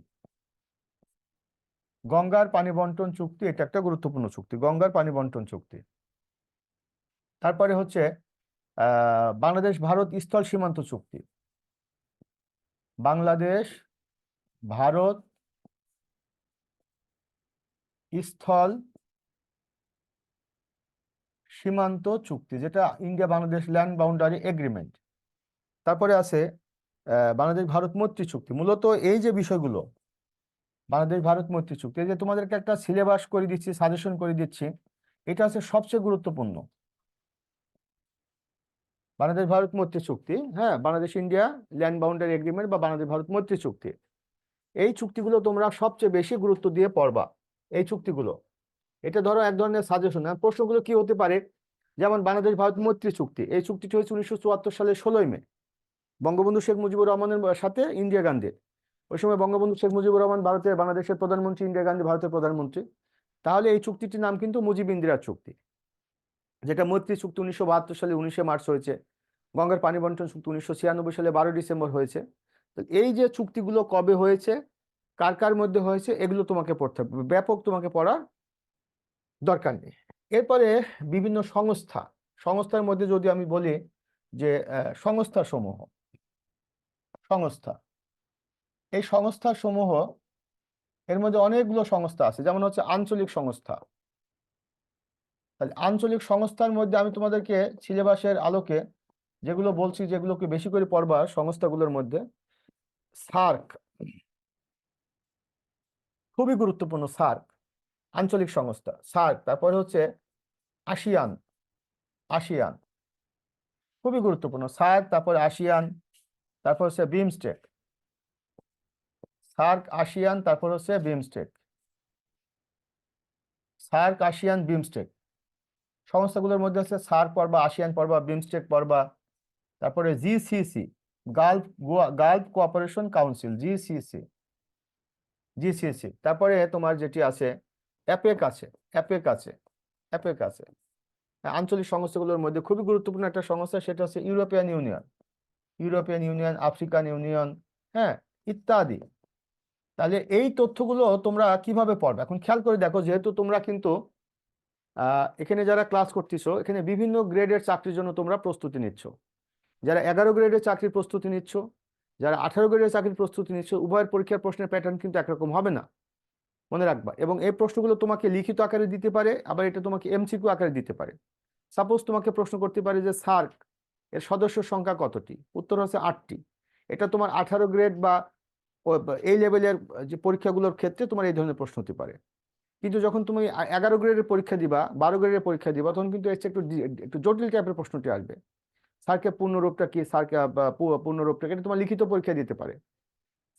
গঙ্গার পানি বন্টন চুক্তি, এটা একটা গুরুত্বপূর্ণ চুক্তি, গঙ্গার পানি বন্টন চুক্তি। তারপরে হচ্ছে বাংলাদেশ ভারত স্থল সীমান্ত চুক্তি, বাংলাদেশ ভারত স্থল সীমান্ত চুক্তি, যেটা India Bangladesh land boundary agreement. তারপরে আছে বাংলাদেশ ভারত মৈত্রী চুক্তি। মূলত এই যে বিষয়গুলো, বাংলাদেশ ভারত মৈত্রী চুক্তি, এই যে তোমাদেরকে একটা সিলেবাস করে দিচ্ছি, সাজেশন করে দিচ্ছি, এটা হচ্ছে সবচেয়ে গুরুত্বপূর্ণ। বাংলাদেশ ভারত মৈত্রী চুক্তি, হ্যাঁ, Bangladesh India land boundary agreement বা বাংলাদেশ ভারত মৈত্রী চুক্তি, এই চুক্তিগুলো তোমরা সবচেয়ে বেশি গুরুত্ব দিয়ে পড়বা। এই চুক্তিগুলো, এটা ধরো এক ধরনের সাজেশন। প্রশ্নগুলো কি হতে পারে, যেমন বাংলাদেশ ভারত মৈত্রী চুক্তি, এই চুক্তিটি হয়েছে 1974 সালের 16ই মে, বঙ্গবন্ধু শেখ মুজিবুর রহমানের সাথে ইন্দিরা গান্ধীর। ওই সময় বঙ্গবন্ধু শেখ মুজিবুর রহমান ভারতের, বাংলাদেশের প্রধানমন্ত্রী, ইন্দিরা গান্ধী ভারতের প্রধানমন্ত্রী। তাহলে এই চুক্তিটির নাম কিন্তু মুজিব ইন্দিরা চুক্তি। যেটা মৈত্রী চুক্তি 1972 সালে 19শে মার্চ হয়েছে, গঙ্গার পানি বন্টন চুক্তি 1996 সালে 12 ডিসেম্বর হয়েছে। তো এই যে চুক্তিগুলো কবে হয়েছে, কার কার মধ্যে হয়েছে, এগুলো তোমাকে পড়তে হবে, ব্যাপক তোমাকে পড়ার দরকার নেই। এরপরে বিভিন্ন সংস্থা, সংস্থার মধ্যে যদি আমি বলি যে সংস্থা সমূহ, সংস্থা, এই সংস্থা সমূহ, এর মধ্যে অনেকগুলো সংস্থা আছে, যেমন হচ্ছে আঞ্চলিক সংস্থা। তাহলে আঞ্চলিক সংস্থার মধ্যে আমি তোমাদেরকে সিলেবাসের আলোকে যেগুলো বলছি, যেগুলোকে বেশি করে পড়বা সংস্থাগুলোর মধ্যে, সার্ক খুবই গুরুত্বপূর্ণ, সার্ক আঞ্চলিক সংস্থা, সার্ক। তারপরে হচ্ছে আসিয়ান, আসিয়ান খুবই গুরুত্বপূর্ণ, সার্ক, তারপরে আসিয়ান, তারপর হচ্ছে বিমস্টেক, সার্ক, আসিয়ান, তারপর হচ্ছে বিমস্টেক, সার্ক, আসিয়ান, বিমস্টেক। সংস্থাগুলোর মধ্যে হচ্ছে সার্ক পড়বা, আসিয়ান পড়বা, বিমস্টেক পড়বা। তারপরে GCC, Gulf Gulf cooperation council, GCC, GCC. তারপরে তোমার যেটি আছে অ্যাপেক আছে, অ্যাপেক আছে, অ্যাপেক আছে। আঞ্চলিক সংস্থাগুলোর মধ্যে খুবই গুরুত্বপূর্ণ একটা সংস্থা, সেটা হচ্ছে European union, European union, African union, হ্যাঁ, ইত্যাদি। তাহলে এই তথ্যগুলো তোমরা কিভাবে পড়বে এখন খেয়াল করে দেখো, যেহেতু তোমরা কিন্তু এখানে যারা ক্লাস করতেছো, এখানে বিভিন্ন গ্রেডের চাকরির জন্য তোমরা প্রস্তুতি নিচ্ছ। যারা 11 গ্রেডের চাকরির প্রস্তুতি নিচ্ছ, যারা 18 গ্রেডের চাকরির প্রস্তুতি নিচ্ছ, উভয়ের পরীক্ষার প্রশ্নের প্যাটার্ন কিন্তু একরকম হবে না, মনে রাখবা। এবং এই প্রশ্নগুলো তোমাকে লিখিত আকারে দিতে পারে, আবার এটা তোমাকে এমসিকিউ আকারে দিতে পারে। সাপোজ তোমাকে প্রশ্ন করতে পারে যে সার্ক এর সদস্য সংখ্যা কতটি, উত্তর হচ্ছে 8টি। এটা তোমার 18 গ্রেড বা এই লেভেলের যে পরীক্ষাগুলোর ক্ষেত্রে তোমার এই ধরনের প্রশ্ন হতে পারে। কিন্তু যখন তুমি 11 গ্রেডের পরীক্ষা দিবা, 12 গ্রেডের পরীক্ষা দিবা, তখন কিন্তু এর চেয়ে একটু জটিল টাইপের প্রশ্নটি আসবে। সার্কের পূর্ণরূপটা কি, সার্কে পূর্ণরূপটা কি, এটা তোমার লিখিত পরীক্ষা দিতে পারে।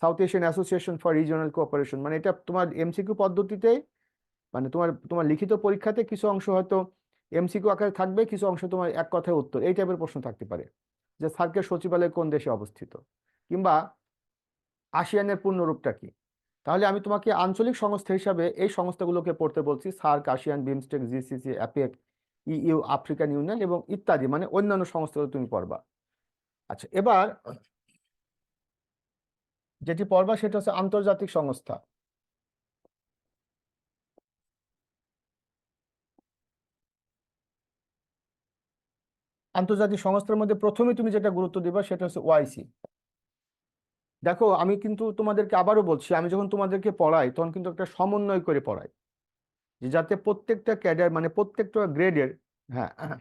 South Asian association for regional cooperation, মানে এটা তোমার এমসিকিউ পদ্ধতিতে, মানে তোমার তোমার লিখিত পরীক্ষাতে কিছু অংশ হয়তো এমসিকিউ আকারে থাকবে, কিছু অংশ তোমার এক কথায় উত্তর, এই টাইপের প্রশ্ন থাকতে পারে। যে সার্কের সচিবালয় কোন দেশে অবস্থিত, কিংবা আসিয়ানের পূর্ণরূপটা কি। তাহলে আমি তোমাকে আঞ্চলিক সংস্থা হিসাবে এই সংস্থাগুলোকে পড়তে বলছি, SAARC, ASEAN, BIMSTEC, GCC, APEC, EU, African union এবং ইত্যাদি, মানে অন্যান্য সংস্থাগুলো তুমি পড়বা। আচ্ছা, এবার যেটি পড়বা সেটা হচ্ছে আন্তর্জাতিক সংস্থা। আন্তর্জাতিক সংস্থার মধ্যে প্রথমে তুমি যেটা গুরুত্ব দিবা সেটা হচ্ছে ওআইসি। দেখো, আমি কিন্তু তোমাদেরকে আবারও বলছি, আমি যখন তোমাদেরকে পড়াই তখন কিন্তু একটা সমন্বয় করে পড়াই, যে যাতে প্রত্যেকটা ক্যাডার, মানে প্রত্যেকটা গ্রেডের, হ্যাঁ হ্যাঁ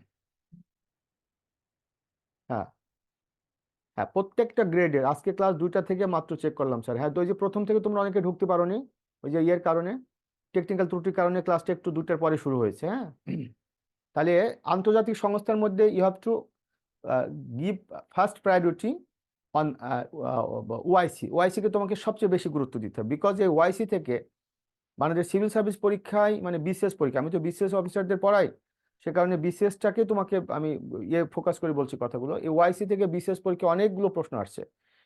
হ্যাঁ, প্রত্যেকটা গ্রেডের, আজকে ক্লাস 2টা থেকে মাত্র চেক করলাম স্যার। হ্যাঁ, তো ওই যে প্রথম থেকে তোমরা অনেকে ঢুকতে পারোনি, ওই যে ইয়ের কারণে, টেকনিক্যাল ত্রুটির কারণে ক্লাসটা একটু 2টার পরে শুরু হয়েছে। হ্যাঁ, তাহলে আন্তর্জাতিক সংস্থার মধ্যে you have to give first priority on OIC. ওআইসিকে তোমাকে সবচেয়ে বেশি গুরুত্ব দিতে হবে, বিকজ এই ওআইসি থেকে বাংলাদেশ সিভিল সার্ভিস পরীক্ষায়, মানে বিসিএস পরীক্ষা, আমি তো বিসিএস অফিসারদের পড়াই, সে কারণে বিসিএসটাকে তোমাকে আমি ফোকাস করে বলছি কথাগুলো। এই ওআইসি থেকে বিসিএস পরীক্ষা অনেকগুলো প্রশ্ন আসছে,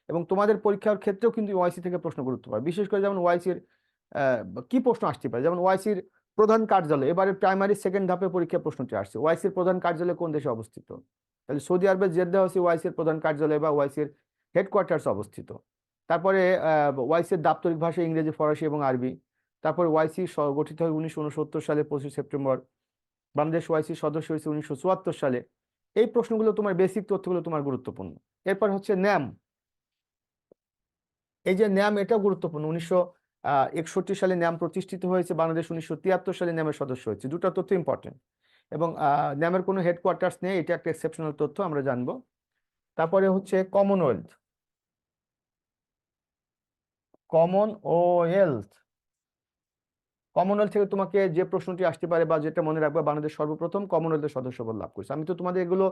এবং তোমাদের পরীক্ষার ক্ষেত্রেও কিন্তু ওআইসি থেকে প্রশ্ন গুরুত্ব পায়। বিশেষ করে যেমন ওআইসির কি প্রশ্ন আসতে পারে, যেমন ওআইসির প্রধান কার্যালয়, এবারে প্রাইমারি সেকেন্ড ধাপে পরীক্ষা প্রশ্নটি আসছে, ওআইসির প্রধান কার্যালয় কোন দেশে অবস্থিত। তাহলে সৌদি আরবের জেদ্দা হচ্ছে ওআইসির প্রধান কার্যালয় বা ওআইসির হেডকোয়ার্টার্স অবস্থিত। তারপরে ওআইসির দাপ্তরিক ভাষা ইংরেজি, ফরাসি এবং আরবি। তারপর ওয়াইসি গঠিত হয় 1969 সালে 25 সেপ্টেম্বর। বাংলাদেশ ওয়াইসি সদস্য হয়েছে 1974 সালে। এই প্রশ্নগুলো তোমার বেসিক তথ্যগুলো তোমার গুরুত্বপূর্ণ। এরপর হচ্ছে ন্যাম, এই যে ন্যাম, এটা গুরুত্বপূর্ণ। 1961 সালে ন্যাম প্রতিষ্ঠিত হয়েছে, বাংলাদেশ 1973 সালে ন্যামের সদস্য হয়েছে। দুটো তথ্য ইম্পর্টেন্ট। এবং ন্যামের কোনো হেডকোয়ার্টার্স নেই, এটা একটা এক্সেপশনাল তথ্য, আমরা জানবো। তারপরে হচ্ছে কমনওয়েলথ, কমনওয়েলথ, কমনওয়েলথ থেকে তোমাকে যে প্রশ্নটি আসতে পারে বা যেটা মনে রাখবে, বাংলাদেশ সর্বপ্রথম কমনওয়েলথের সদস্যপদ লাভ করেছে। আমি তো তোমাদের এগুলো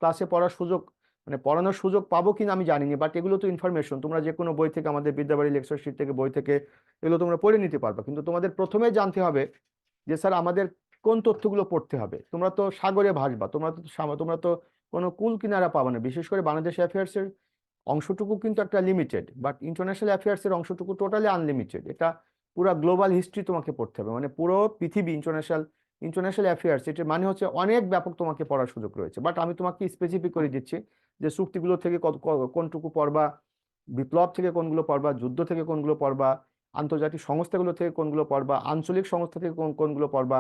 ক্লাসে পড়ার সুযোগ, মানে পড়ানোর সুযোগ পাবো কিনা আমি জানি না, বাট এগুলো তো ইনফরমেশন, তোমরা যে কোনো বই থেকে, আমাদের বিদ্যাবাড়ি লেকচার শিট থেকে, বই থেকে এগুলো তোমরা পড়ে নিতে পারবে। কিন্তু তোমাদের প্রথমে জানতে হবে যে স্যার আমাদের কোন তথ্যগুলো পড়তে হবে। তোমরা তো সাগরে ভাসবা, তোমরা তো কোনো কুল কিনারা পাবে না। বিশেষ করে বাংলাদেশ অ্যাফেয়ার্স এর অংশটুকু কিন্তু একটা লিমিটেড, বাট ইন্টারন্যাশনাল অ্যাফেয়ার্স এর অংশটুকু টোটালি আনলিমিটেড। এটা পুরো গ্লোবাল হিস্ট্রি তোমাকে পড়তে হবে, মানে পুরো পৃথিবী, ইন্টারন্যাশনাল অ্যাফেয়ার্স, এটার মানে হচ্ছে অনেক ব্যাপক তোমাকে পড়ার সুযোগ রয়েছে। বাট আমি তোমাকে স্পেসিফিক করে দিচ্ছি যে চুক্তিগুলো থেকে কোনটুকু পড়বা, বিপ্লব থেকে কোনগুলো পড়বা, যুদ্ধ থেকে কোনগুলো পড়বা, আন্তর্জাতিক সংস্থাগুলো থেকে কোনগুলো পড়বা, আঞ্চলিক সংস্থা থেকে কোনগুলো পড়বা,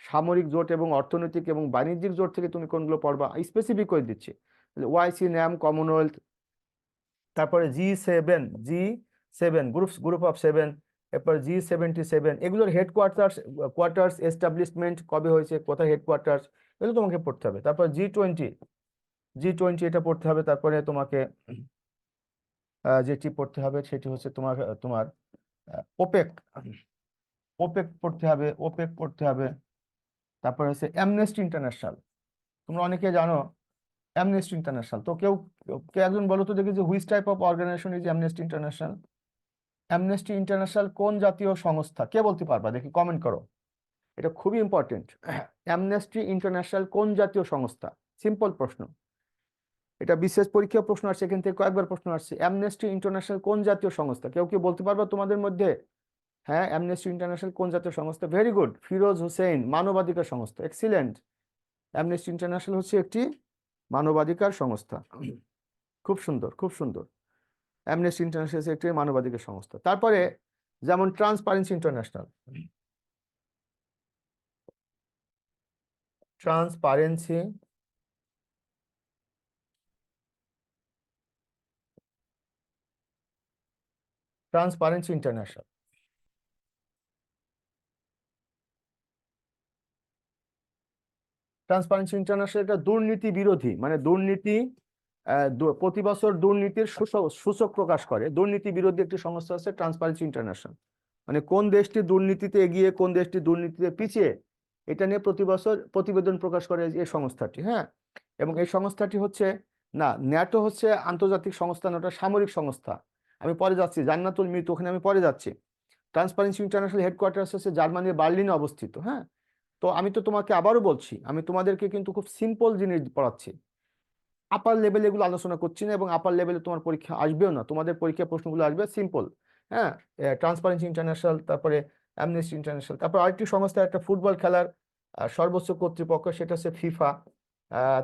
সামরিক জোট এবং অর্থনৈতিক এবং বাণিজ্যিক জোট থেকে তুমি কোনগুলো পড়বা, স্পেসিফিক করে দিচ্ছি। ওয়াইসি, ন্যাম, কমনওয়েলথ, তারপরে জি7 গ্রুপ অফ 7, এরপর G77, এগুলোর কোয়ার্টার্স এস্টাবলিশমেন্ট কবে হয়েছে, কোথায় হেডকোয়ার্টার্স, এগুলো তোমাকে পড়তে হবে। তারপর জি20 এটা পড়তে হবে। তারপরে তোমাকে যেটি পড়তে হবে সেটি হচ্ছে তোমার তোমার ওপেক ওপেক পড়তে হবে। তারপরে হচ্ছে অ্যামনেস্টি ইন্টারন্যাশনাল, তোমরা অনেকে জানো অ্যামনেস্টি ইন্টারন্যাশনাল। তো কেউ একজন বলো তো দেখি যে which type of organization is Amnesty International? Amnesty International কোন জাতীয় সংস্থা, কে বলতে পারবা দেখি, কমেন্ট করো। এটা খুবই ইম্পর্টেন্ট। অ্যামনেস্টি ইন্টারন্যাশনাল কোন জাতীয় সংস্থা? সিম্পল প্রশ্ন, এটা বিশেষ পরীক্ষা প্রশ্ন আসছে, এখান থেকে কয়েকবার প্রশ্ন আসছে। অ্যামনেস্টি ইন্টারন্যাশনাল কোন জাতীয় সংস্থা, কেউ কি বলতে পারবা তোমাদের মধ্যে? হ্যাঁ, অ্যামনেস্টি ইন্টারন্যাশনাল কোন জাতীয় সংস্থা? ভেরি গুড, ফিরোজ হোসেন, মানবাধিকার সংস্থা, এক্সিলেন্ট। অ্যামনেস্টি ইন্টারন্যাশনাল হচ্ছে একটি মানবাধিকার সংস্থা। খুব সুন্দর, খুব সুন্দর। অ্যামনেস্টি ইন্টারন্যাশনাল হচ্ছে একটি মানবাধিকার সংস্থা। তারপরে যেমন transparency international, transparency transparency international, transparency international এটা দুর্নীতি বিরোধী, মানে দুর্নীতি প্রতি বছর দুর্নীতির সূচক প্রকাশ করে। দুর্নীতি বিরোধী একটি সংস্থা আছে ট্রান্সপারেন্সি ইন্টারন্যাশনাল, মানে কোন দেশটি দুর্নীতিতে এগিয়ে কোন দেশটি দুর্নীতিতে পিছিয়ে এটা নিয়ে প্রতি বছর প্রতিবেদন প্রকাশ করে এই সংস্থাটি। হ্যাঁ, এবং এই সংস্থাটি হচ্ছে, না, ন্যাটো হচ্ছে আন্তর্জাতিক সংস্থা, ওটা সামরিক সংস্থা। আমি পরে যাচ্ছি, জান্নাতুল মৃত্যু, ওখানে আমি পরে যাচ্ছি। ট্রান্সপারেন্সি ইন্টারন্যাশনাল হেডকোয়ার্টার্স হচ্ছে জার্মানির বার্লিনে অবস্থিত। হ্যাঁ, তো আমি তো তোমাকে আবারও বলছি, আমি তোমাদেরকে কিন্তু খুব সিম্পল জিনিস পড়াচ্ছি, আপার লেভেলে এগুলো আলোচনা করছি না, এবং আপার লেভেলে তোমার পরীক্ষা আসবেও না, তোমাদের পরীক্ষা প্রশ্নগুলো আসবে সিম্পল। হ্যাঁ, ট্রান্সপারেন্সি ইন্টারন্যাশনাল, তারপরে অ্যামনেস্টি ইন্টারন্যাশনাল, তারপর আরেকটি সংস্থা, একটা ফুটবল খেলার সর্বোচ্চ কর্তৃপক্ষ, সেটা হচ্ছে ফিফা।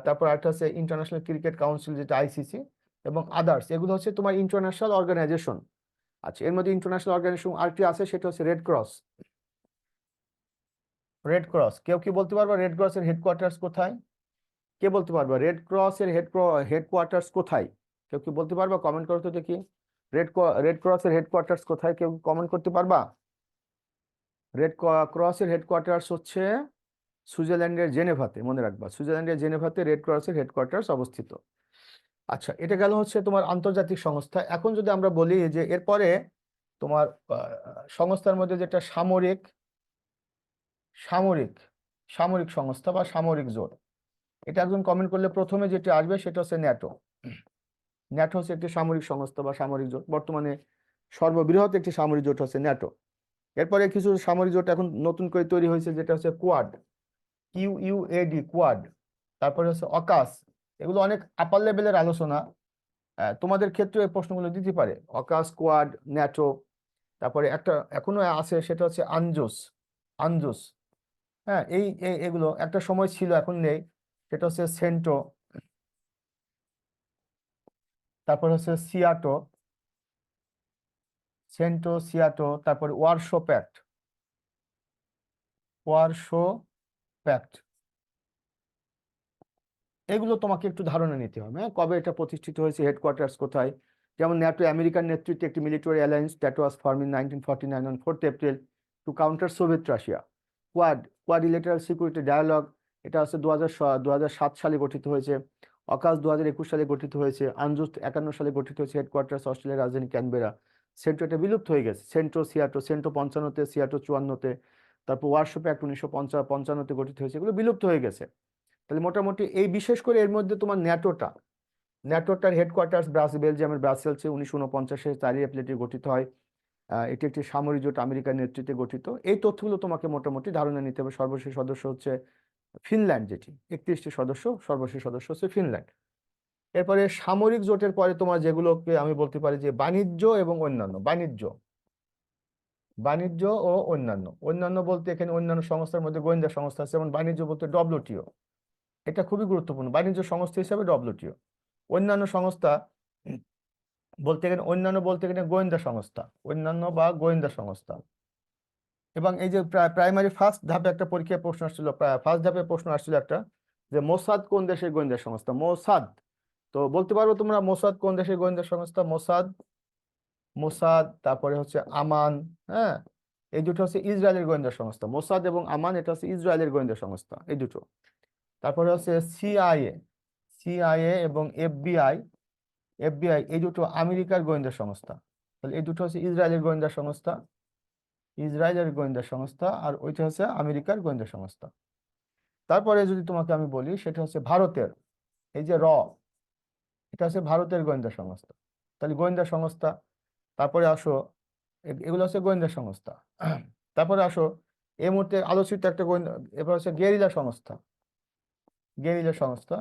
তারপর আরেকটা হচ্ছে ইন্টারন্যাশনাল ক্রিকেট কাউন্সিল, যেটা আইসিসি, এবং আদার্স, এগুলো হচ্ছে তোমার ইন্টারন্যাশনাল অর্গানাইজেশন। আচ্ছা, এর মধ্যে ইন্টারন্যাশনাল অর্গানাইজেশন আরেকটি আছে, সেটা হচ্ছে রেড ক্রস। রেড ক্রস, কেউ কি বলতে পারবা রেড ক্রসের হেডকোয়ার্টার্স কোথায়? কে বলতে পারবা রেড ক্রসের হেডকোয়ার্টার্স কোথায়? কেউ কি বলতে পারবা? কমেন্ট করো তো দেখি, রেড ক্রসের হেডকোয়ার্টার্স কোথায়, কেউ কমেন্ট করতে পারবা? রেড ক্রসের হেডকোয়ার্টার্স হচ্ছে সুইজারল্যান্ডের জেনেভাতে, মনে রাখবা, সুইজারল্যান্ডের জেনেভাতে রেড ক্রসের হেডকোয়ার্টার্স অবস্থিত। আচ্ছা, এটা গেল হচ্ছে তোমার আন্তর্জাতিক সংস্থা। এখন যদি আমরা বলি যে এরপরে তোমার সংস্থার মধ্যে যেটা সামরিক সামরিক সামরিক সংস্থা বা সামরিক জোট, এটা একজন কমেন্ট করলে প্রথমে যেটি আসবে সেটা হচ্ছে ন্যাটো। ন্যাটো হচ্ছে একটি সামরিক সংস্থা বা সামরিক জোট, বর্তমানে সর্ববৃহৎ একটি সামরিক জোট হচ্ছে ন্যাটো। এরপরে কিছু সামরিক জোট এখন নতুন করে তৈরি হয়েছে, যেটা হচ্ছে কোয়াড, QUAD, কোয়াড। তারপরে হচ্ছে অকাস, এগুলো অনেক আপার লেভেলের আলোচনা, তোমাদের ক্ষেত্রে এই প্রশ্নগুলো দিতে পারে। AUKUS, quad, NATO. তারপরে একটা এখনো আছে, সেটা হচ্ছে আনজুস। আনজুস, হ্যাঁ, এগুলো একটা সময় ছিল, এখন নেই, সেটা হচ্ছে সেন্টো। তারপর হচ্ছে সিয়াটো, তারপর ওয়ারশো প্যাক্ট। এগুলো তোমাকে একটু ধারণা নিতে হবে। হ্যাঁ, কবে এটা প্রতিষ্ঠিত হয়েছে, হেডকোয়ার্টার্স কোথায়। যেমন ন্যাটো আমেরিকার নেতৃত্বে একটি military alliance that was form in 1949 on 4th April to counter Soviet Russia. Quadrilateral security dialogue, এটা হচ্ছে 2007 সালে গঠিত হয়েছে। অকাস 2021 সালে গঠিত হয়েছে। আনজুস 51 সালে গঠিত হয়েছে। হেডকোয়ার্টার্স অস্ট্রেলিয়ার রাজধানী ক্যানবেরা। সেন্টো এটা বিলুপ্ত হয়ে গেছে। সেন্টো 55-তে, সিয়াটো 54-তে। তারপর ওয়ারশো প্যাক্ট 1955-তে গঠিত হয়েছে, এগুলো বিলুপ্ত হয়ে গেছে। তাহলে মোটামুটি এই বিশেষ করে এর মধ্যে তোমার ন্যাটোটার হেডকোয়ার্টার্স বেলজিয়ামের ব্রাসেলসে 1949-এ 4 এপ্রিল গঠিত হয়। এটি একটি সামরিক জোট আমেরিকার নেতৃত্বে গঠিত। এই তথ্যগুলো তোমাকে মোটামুটি ধারণা নিতে হবে। সর্বশেষ সদস্য হচ্ছে ফিনল্যান্ড, যেটি 31টি সদস্য, সর্বশেষ সদস্য হচ্ছে ফিনল্যান্ড। এরপরে সামরিক জোটের পরে তোমার যেগুলোকে আমি বলতে পারি যে বাণিজ্য এবং অন্যান্য, বাণিজ্য ও অন্যান্য বলতে এখানে অন্যান্য সংস্থার মধ্যে গোয়েন্দা সংস্থা আছে, যেমন বাণিজ্য বলতে WTO, এটা খুবই গুরুত্বপূর্ণ, বাণিজ্য সংস্থা হিসাবে WTO। অন্যান্য সংস্থা বলতে গেলে গোয়েন্দা সংস্থা, অন্যান্য বা গোয়েন্দা সংস্থা। এবং এই যে প্রাইমারি ফার্স্ট ধাপে একটা পরীক্ষায় প্রশ্ন আসছিল, ফার্স্ট ধাপে প্রশ্ন আসছিল একটা, যে মোসাদ কোন দেশের গোয়েন্দা সংস্থা? মোসাদ। তো বলতে পারবো তোমরা মোসাদ কোন দেশের গোয়েন্দা সংস্থা? মোসাদ, মোসাদ, তারপরে হচ্ছে আমান। হ্যাঁ, এই দুটো হচ্ছে ইসরায়েলের গোয়েন্দা সংস্থা। মোসাদ এবং আমান এটা হচ্ছে ইসরায়েলের গোয়েন্দা সংস্থা, এই দুটো। তারপরে হচ্ছে সিআইএ, এবং এফবিআই, এই দুটো আমেরিকার গোয়েন্দা সংস্থা। তাহলে এই দুটো হচ্ছে ইসরায়েলের গোয়েন্দা সংস্থা, আর ওইটা হচ্ছে আমেরিকার গোয়েন্দা সংস্থা। তারপরে যদি তোমাকে আমি বলি, সেটা হচ্ছে ভারতের, এই যে এটা হচ্ছে ভারতের গোয়েন্দা সংস্থা। তাহলে গোয়েন্দা সংস্থা। তারপরে আসো, এগুলো হচ্ছে গোয়েন্দা সংস্থা। তারপরে আসো, এই মুহূর্তে আলোচিত একটা গোয়েন্দা, এবার হচ্ছে গেরিলা সংস্থা।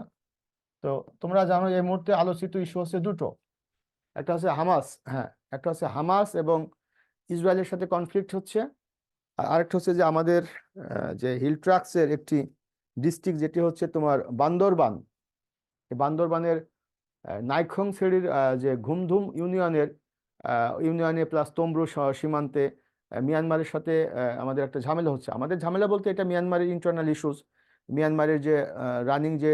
তো তোমরা জানো এই মুহূর্তে আলোচিত ইস্যু হচ্ছে দুটো, একটা হচ্ছে হামাস, হ্যাঁ, একটা হচ্ছে হামাস এবং ইসরায়েলের সাথে কনফ্লিক্ট হচ্ছে, আর আরেকটা হচ্ছে যে আমাদের যে হিল ট্রাক্সের একটি ডিস্ট্রিক্ট, যেটি হচ্ছে তোমার বান্দরবান। এই বান্দরবানের নাইখং সেরির যে ঘুমধুম ইউনিয়নে প্লাস তমব্রু সীমান্তে মিয়ানমারের সাথে আমাদের একটা ঝামেলা হচ্ছে। আমাদের ঝামেলা বলতে এটা মিয়ানমারের ইন্টারনাল ইস্যুস। মিয়ানমারের যে রানিং যে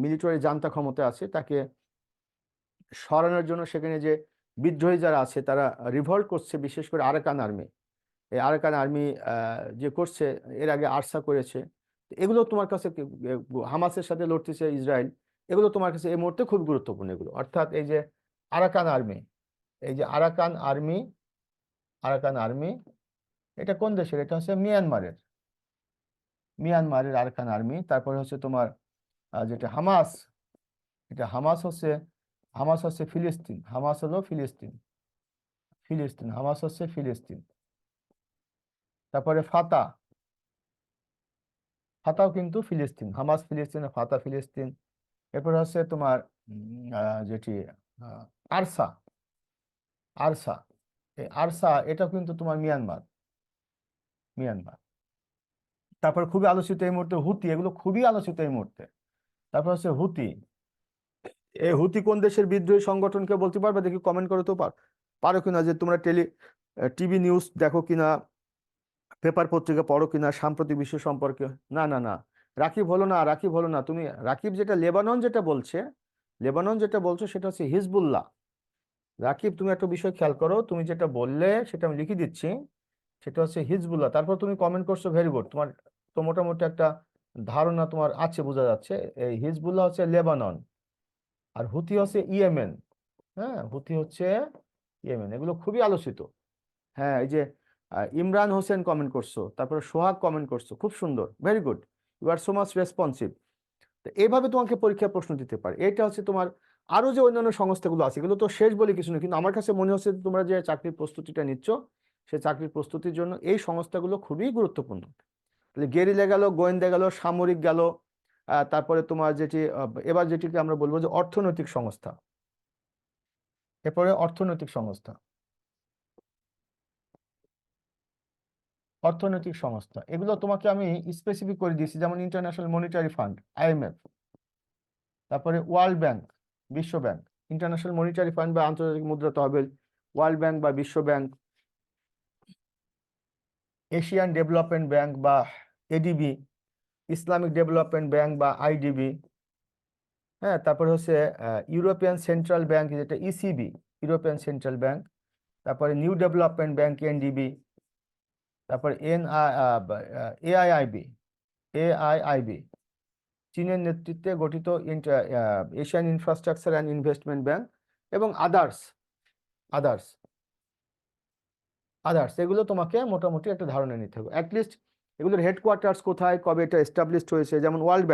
মিলিটারি জান্তা ক্ষমতা আছে, তাকে সরানোর জন্য সেখানে যে বিদ্রোহী যারা আছে তারা রিভল্ট করছে, বিশেষ করে আরাকান আর্মি। এই আরাকান আর্মি যে করছে, এর আগে আরসা করেছে। তো এগুলো তোমার কাছে হামাসের সাথে লড়তেছে ইসরায়েল, এগুলো তোমার কাছে এই মুহূর্তে খুব গুরুত্বপূর্ণ। এগুলো অর্থাৎ এই যে আরাকান আর্মি, এই যে আরাকান আর্মি, এটা কোন দেশের? এটা হচ্ছে মিয়ানমারের আরাকান আর্মি। তারপরে হচ্ছে তোমার যেটা হামাস, এটা হামাস হচ্ছে ফিলিস্তিন। হামাস হলো ফিলিস্তিন, হামাস হচ্ছে ফিলিস্তিন। তারপরে ফাতাও কিন্তু ফিলিস্তিন, হামাস ফিলিস্তিন, ফাতা ফিলিস্তিন। এরপরে হচ্ছে তোমার যেটি আহ, আরসা আরসা এই আরসা, এটা কিন্তু তোমার মিয়ানমার। তারপর খুবই আলোচিত এই মুহূর্তে হুতি, এগুলো খুবই আলোচিত এই মুহূর্তে। তারপর হচ্ছে হুতি, এই হুতি কোন দেশের বিদ্রোহী সংগঠনকে বলতে পারবে? দেখি কমেন্ট করে তো পারো কিনা, যে তোমরা টিভি নিউজ দেখো কিনা, পেপার পত্রিকা পড়ো কিনা সাম্প্রতিক বিশ্ব সম্পর্কে। না না না, রাকিব হলো না তুমি। রাকিব যেটা লেবানন যেটা বলছো সেটা হচ্ছে হিজবুল্লাহ। রাকিব, তুমি একটা বিষয় খেয়াল করো, তুমি যেটা বললে সেটা আমি লিখে দিচ্ছি, সেটা হচ্ছে হিজবুল্লাহ। তারপর তুমি কমেন্ট করছো, ভেরি গুড। তোমার তো মোটামুটি একটা ধারণা তোমার আছে, বোঝা যাচ্ছে। এই হিজবুল্লাহ হচ্ছে লেবানন, আর হুতি হচ্ছে ইয়েমেন। হ্যাঁ, হুতি হচ্ছে ইয়েমেন। এগুলো খুবই আলোচিত। হ্যাঁ, এই যে ইমরান হোসেন কমেন্ট করছো, তারপরে সোহাগ কমেন্ট করছো, খুব সুন্দর, very good, you are so much responsive. তো এইভাবে তোমাকে পরীক্ষা প্রশ্ন দিতে পারে। এটা হচ্ছে তোমার আরো যে অন্যান্য সংস্থাগুলো আছে, এগুলো তো শেষ বলে কিছু নেই, কিন্তু আমার কাছে মনে হচ্ছে যে তোমরা যে চাকরির প্রস্তুতিটা নিচ্ছ, সেই চাকরির প্রস্তুতির জন্য এই সংস্থাগুলো খুবই গুরুত্বপূর্ণ। তাহলে গেরিলা গেল, গোয়েন্দা গেল, সামরিক গেল, তারপরে তোমার যেটি এবার যেটিকে আমরা বলবো যে অর্থনৈতিক সংস্থা। এরপরে অর্থনৈতিক সংস্থা, এগুলো তোমাকে আমি স্পেসিফিক করে দিয়েছি, যেমন ইন্টারন্যাশনাল মনিটারি ফান্ড, আইএমএফ, তারপরে ওয়ার্ল্ড ব্যাংক, বিশ্ব ব্যাংক। ইন্টারন্যাশনাল মনিটারি ফান্ড বা আন্তর্জাতিক মুদ্রা তহবিল, ওয়ার্ল্ড ব্যাংক বা বিশ্ব ব্যাংক, এশিয়ান ডেভেলপমেন্ট ব্যাংক বা এডিবি, ইসলামিক ডেভেলপমেন্ট ব্যাংক বা আইডিবি। হ্যাঁ, তারপরে হচ্ছে ইউরোপিয়ান সেন্ট্রাল ব্যাংক, যেটা ইসিবি, ইউরোপিয়ান সেন্ট্রাল ব্যাংক। তারপরে নিউ ডেভেলপমেন্ট ব্যাংক, এনডিবি। তারপরে এআইআইবি, এআইআইবি, চীনের নেতৃত্বে গঠিত Asian infrastructure and investment bank, এবং আদার্স আদার্স আদার্স এগুলো তোমাকে মোটামুটি একটা ধারণা নিতে হবে অ্যাটলিস্ট। এগুলোর হেডকোয়ার্টার্স কোথায়, কবে এটা এস্টাবলিশড হয়েছে। যেমন ওয়ার্ল্ড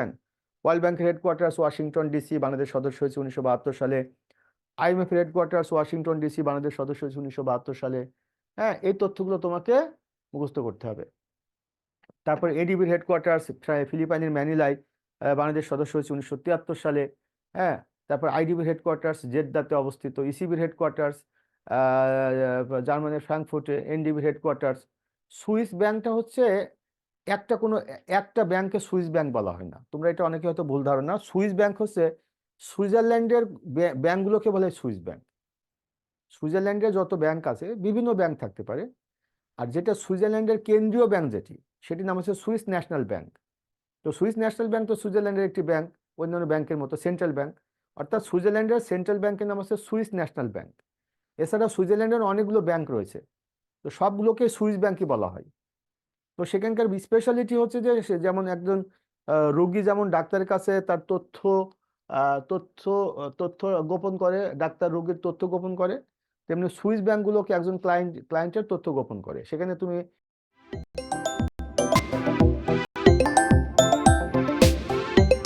ব্যাংকের হেডকোয়ার্টার্স ওয়াশিংটন ডিসি, বাংলাদেশ সদস্য হয়েছে 1972 সালে। আইএমএফ এর হেডকোয়ার্টার্স ওয়াশিংটন ডিসি, বাংলাদেশ সদস্য হয়েছে 1972 সালে। হ্যাঁ, এই তথ্যগুলো তোমাকে মুখস্থ করতে হবে। তারপর এডিবির হেডকোয়ার্টার্স ফিলিপাইনের ম্যানিলায়, বাংলাদেশ সদস্য হয়েছে 1973 সালে। হ্যাঁ, তারপর আইডিবির হেডকোয়ার্টার্স জেদ্দাতে অবস্থিত। ইসিবির হেডকোয়ার্টার্স জার্মানির ফ্রাঙ্কফুর্টে। এনডিবির হেডকোয়ার্টার্স। সুইস ব্যাংকটা হচ্ছে একটা ব্যাংকে সুইস ব্যাংক বলা হয় না, তোমরা এটা অনেকে হয়তো ভুল ধারণা। সুইস ব্যাংক হচ্ছে সুইজারল্যান্ডের ব্যাংকগুলোকে বলে সুইস ব্যাংক। সুইজারল্যান্ডে যত ব্যাংক আছে বিভিন্ন ব্যাংক থাকতে পারে, আর যেটা সুইজারল্যান্ডের কেন্দ্রীয় ব্যাংক সেটির নাম হচ্ছে সুইস ন্যাশনাল ব্যাংক। তো সুইস ন্যাশনাল ব্যাংক তো সুইজারল্যান্ডের একটি ব্যাংক, অন্যান্য ব্যাংকের মতো সেন্ট্রাল ব্যাংক, অর্থাৎ সুইজারল্যান্ডের সেন্ট্রাল ব্যাংকের নাম হচ্ছে সুইস ন্যাশনাল ব্যাংক। এছাড়া সুইজারল্যান্ডের অনেকগুলো ব্যাংক রয়েছে, তো সবগুলোকে সুইস ব্যাংকই বলা হয়। তো সেখানকার স্পেশালিটি হচ্ছে যে যেমন একজন রোগী যেমন ডাক্তারের কাছে তার তথ্য তথ্য গোপন করে, ডাক্তার রোগীর তথ্য গোপন করে, তেমনি সুইস ব্যাংকগুলোকে একজন ক্লায়েন্টের তথ্য গোপন করে। সেখানে তুমি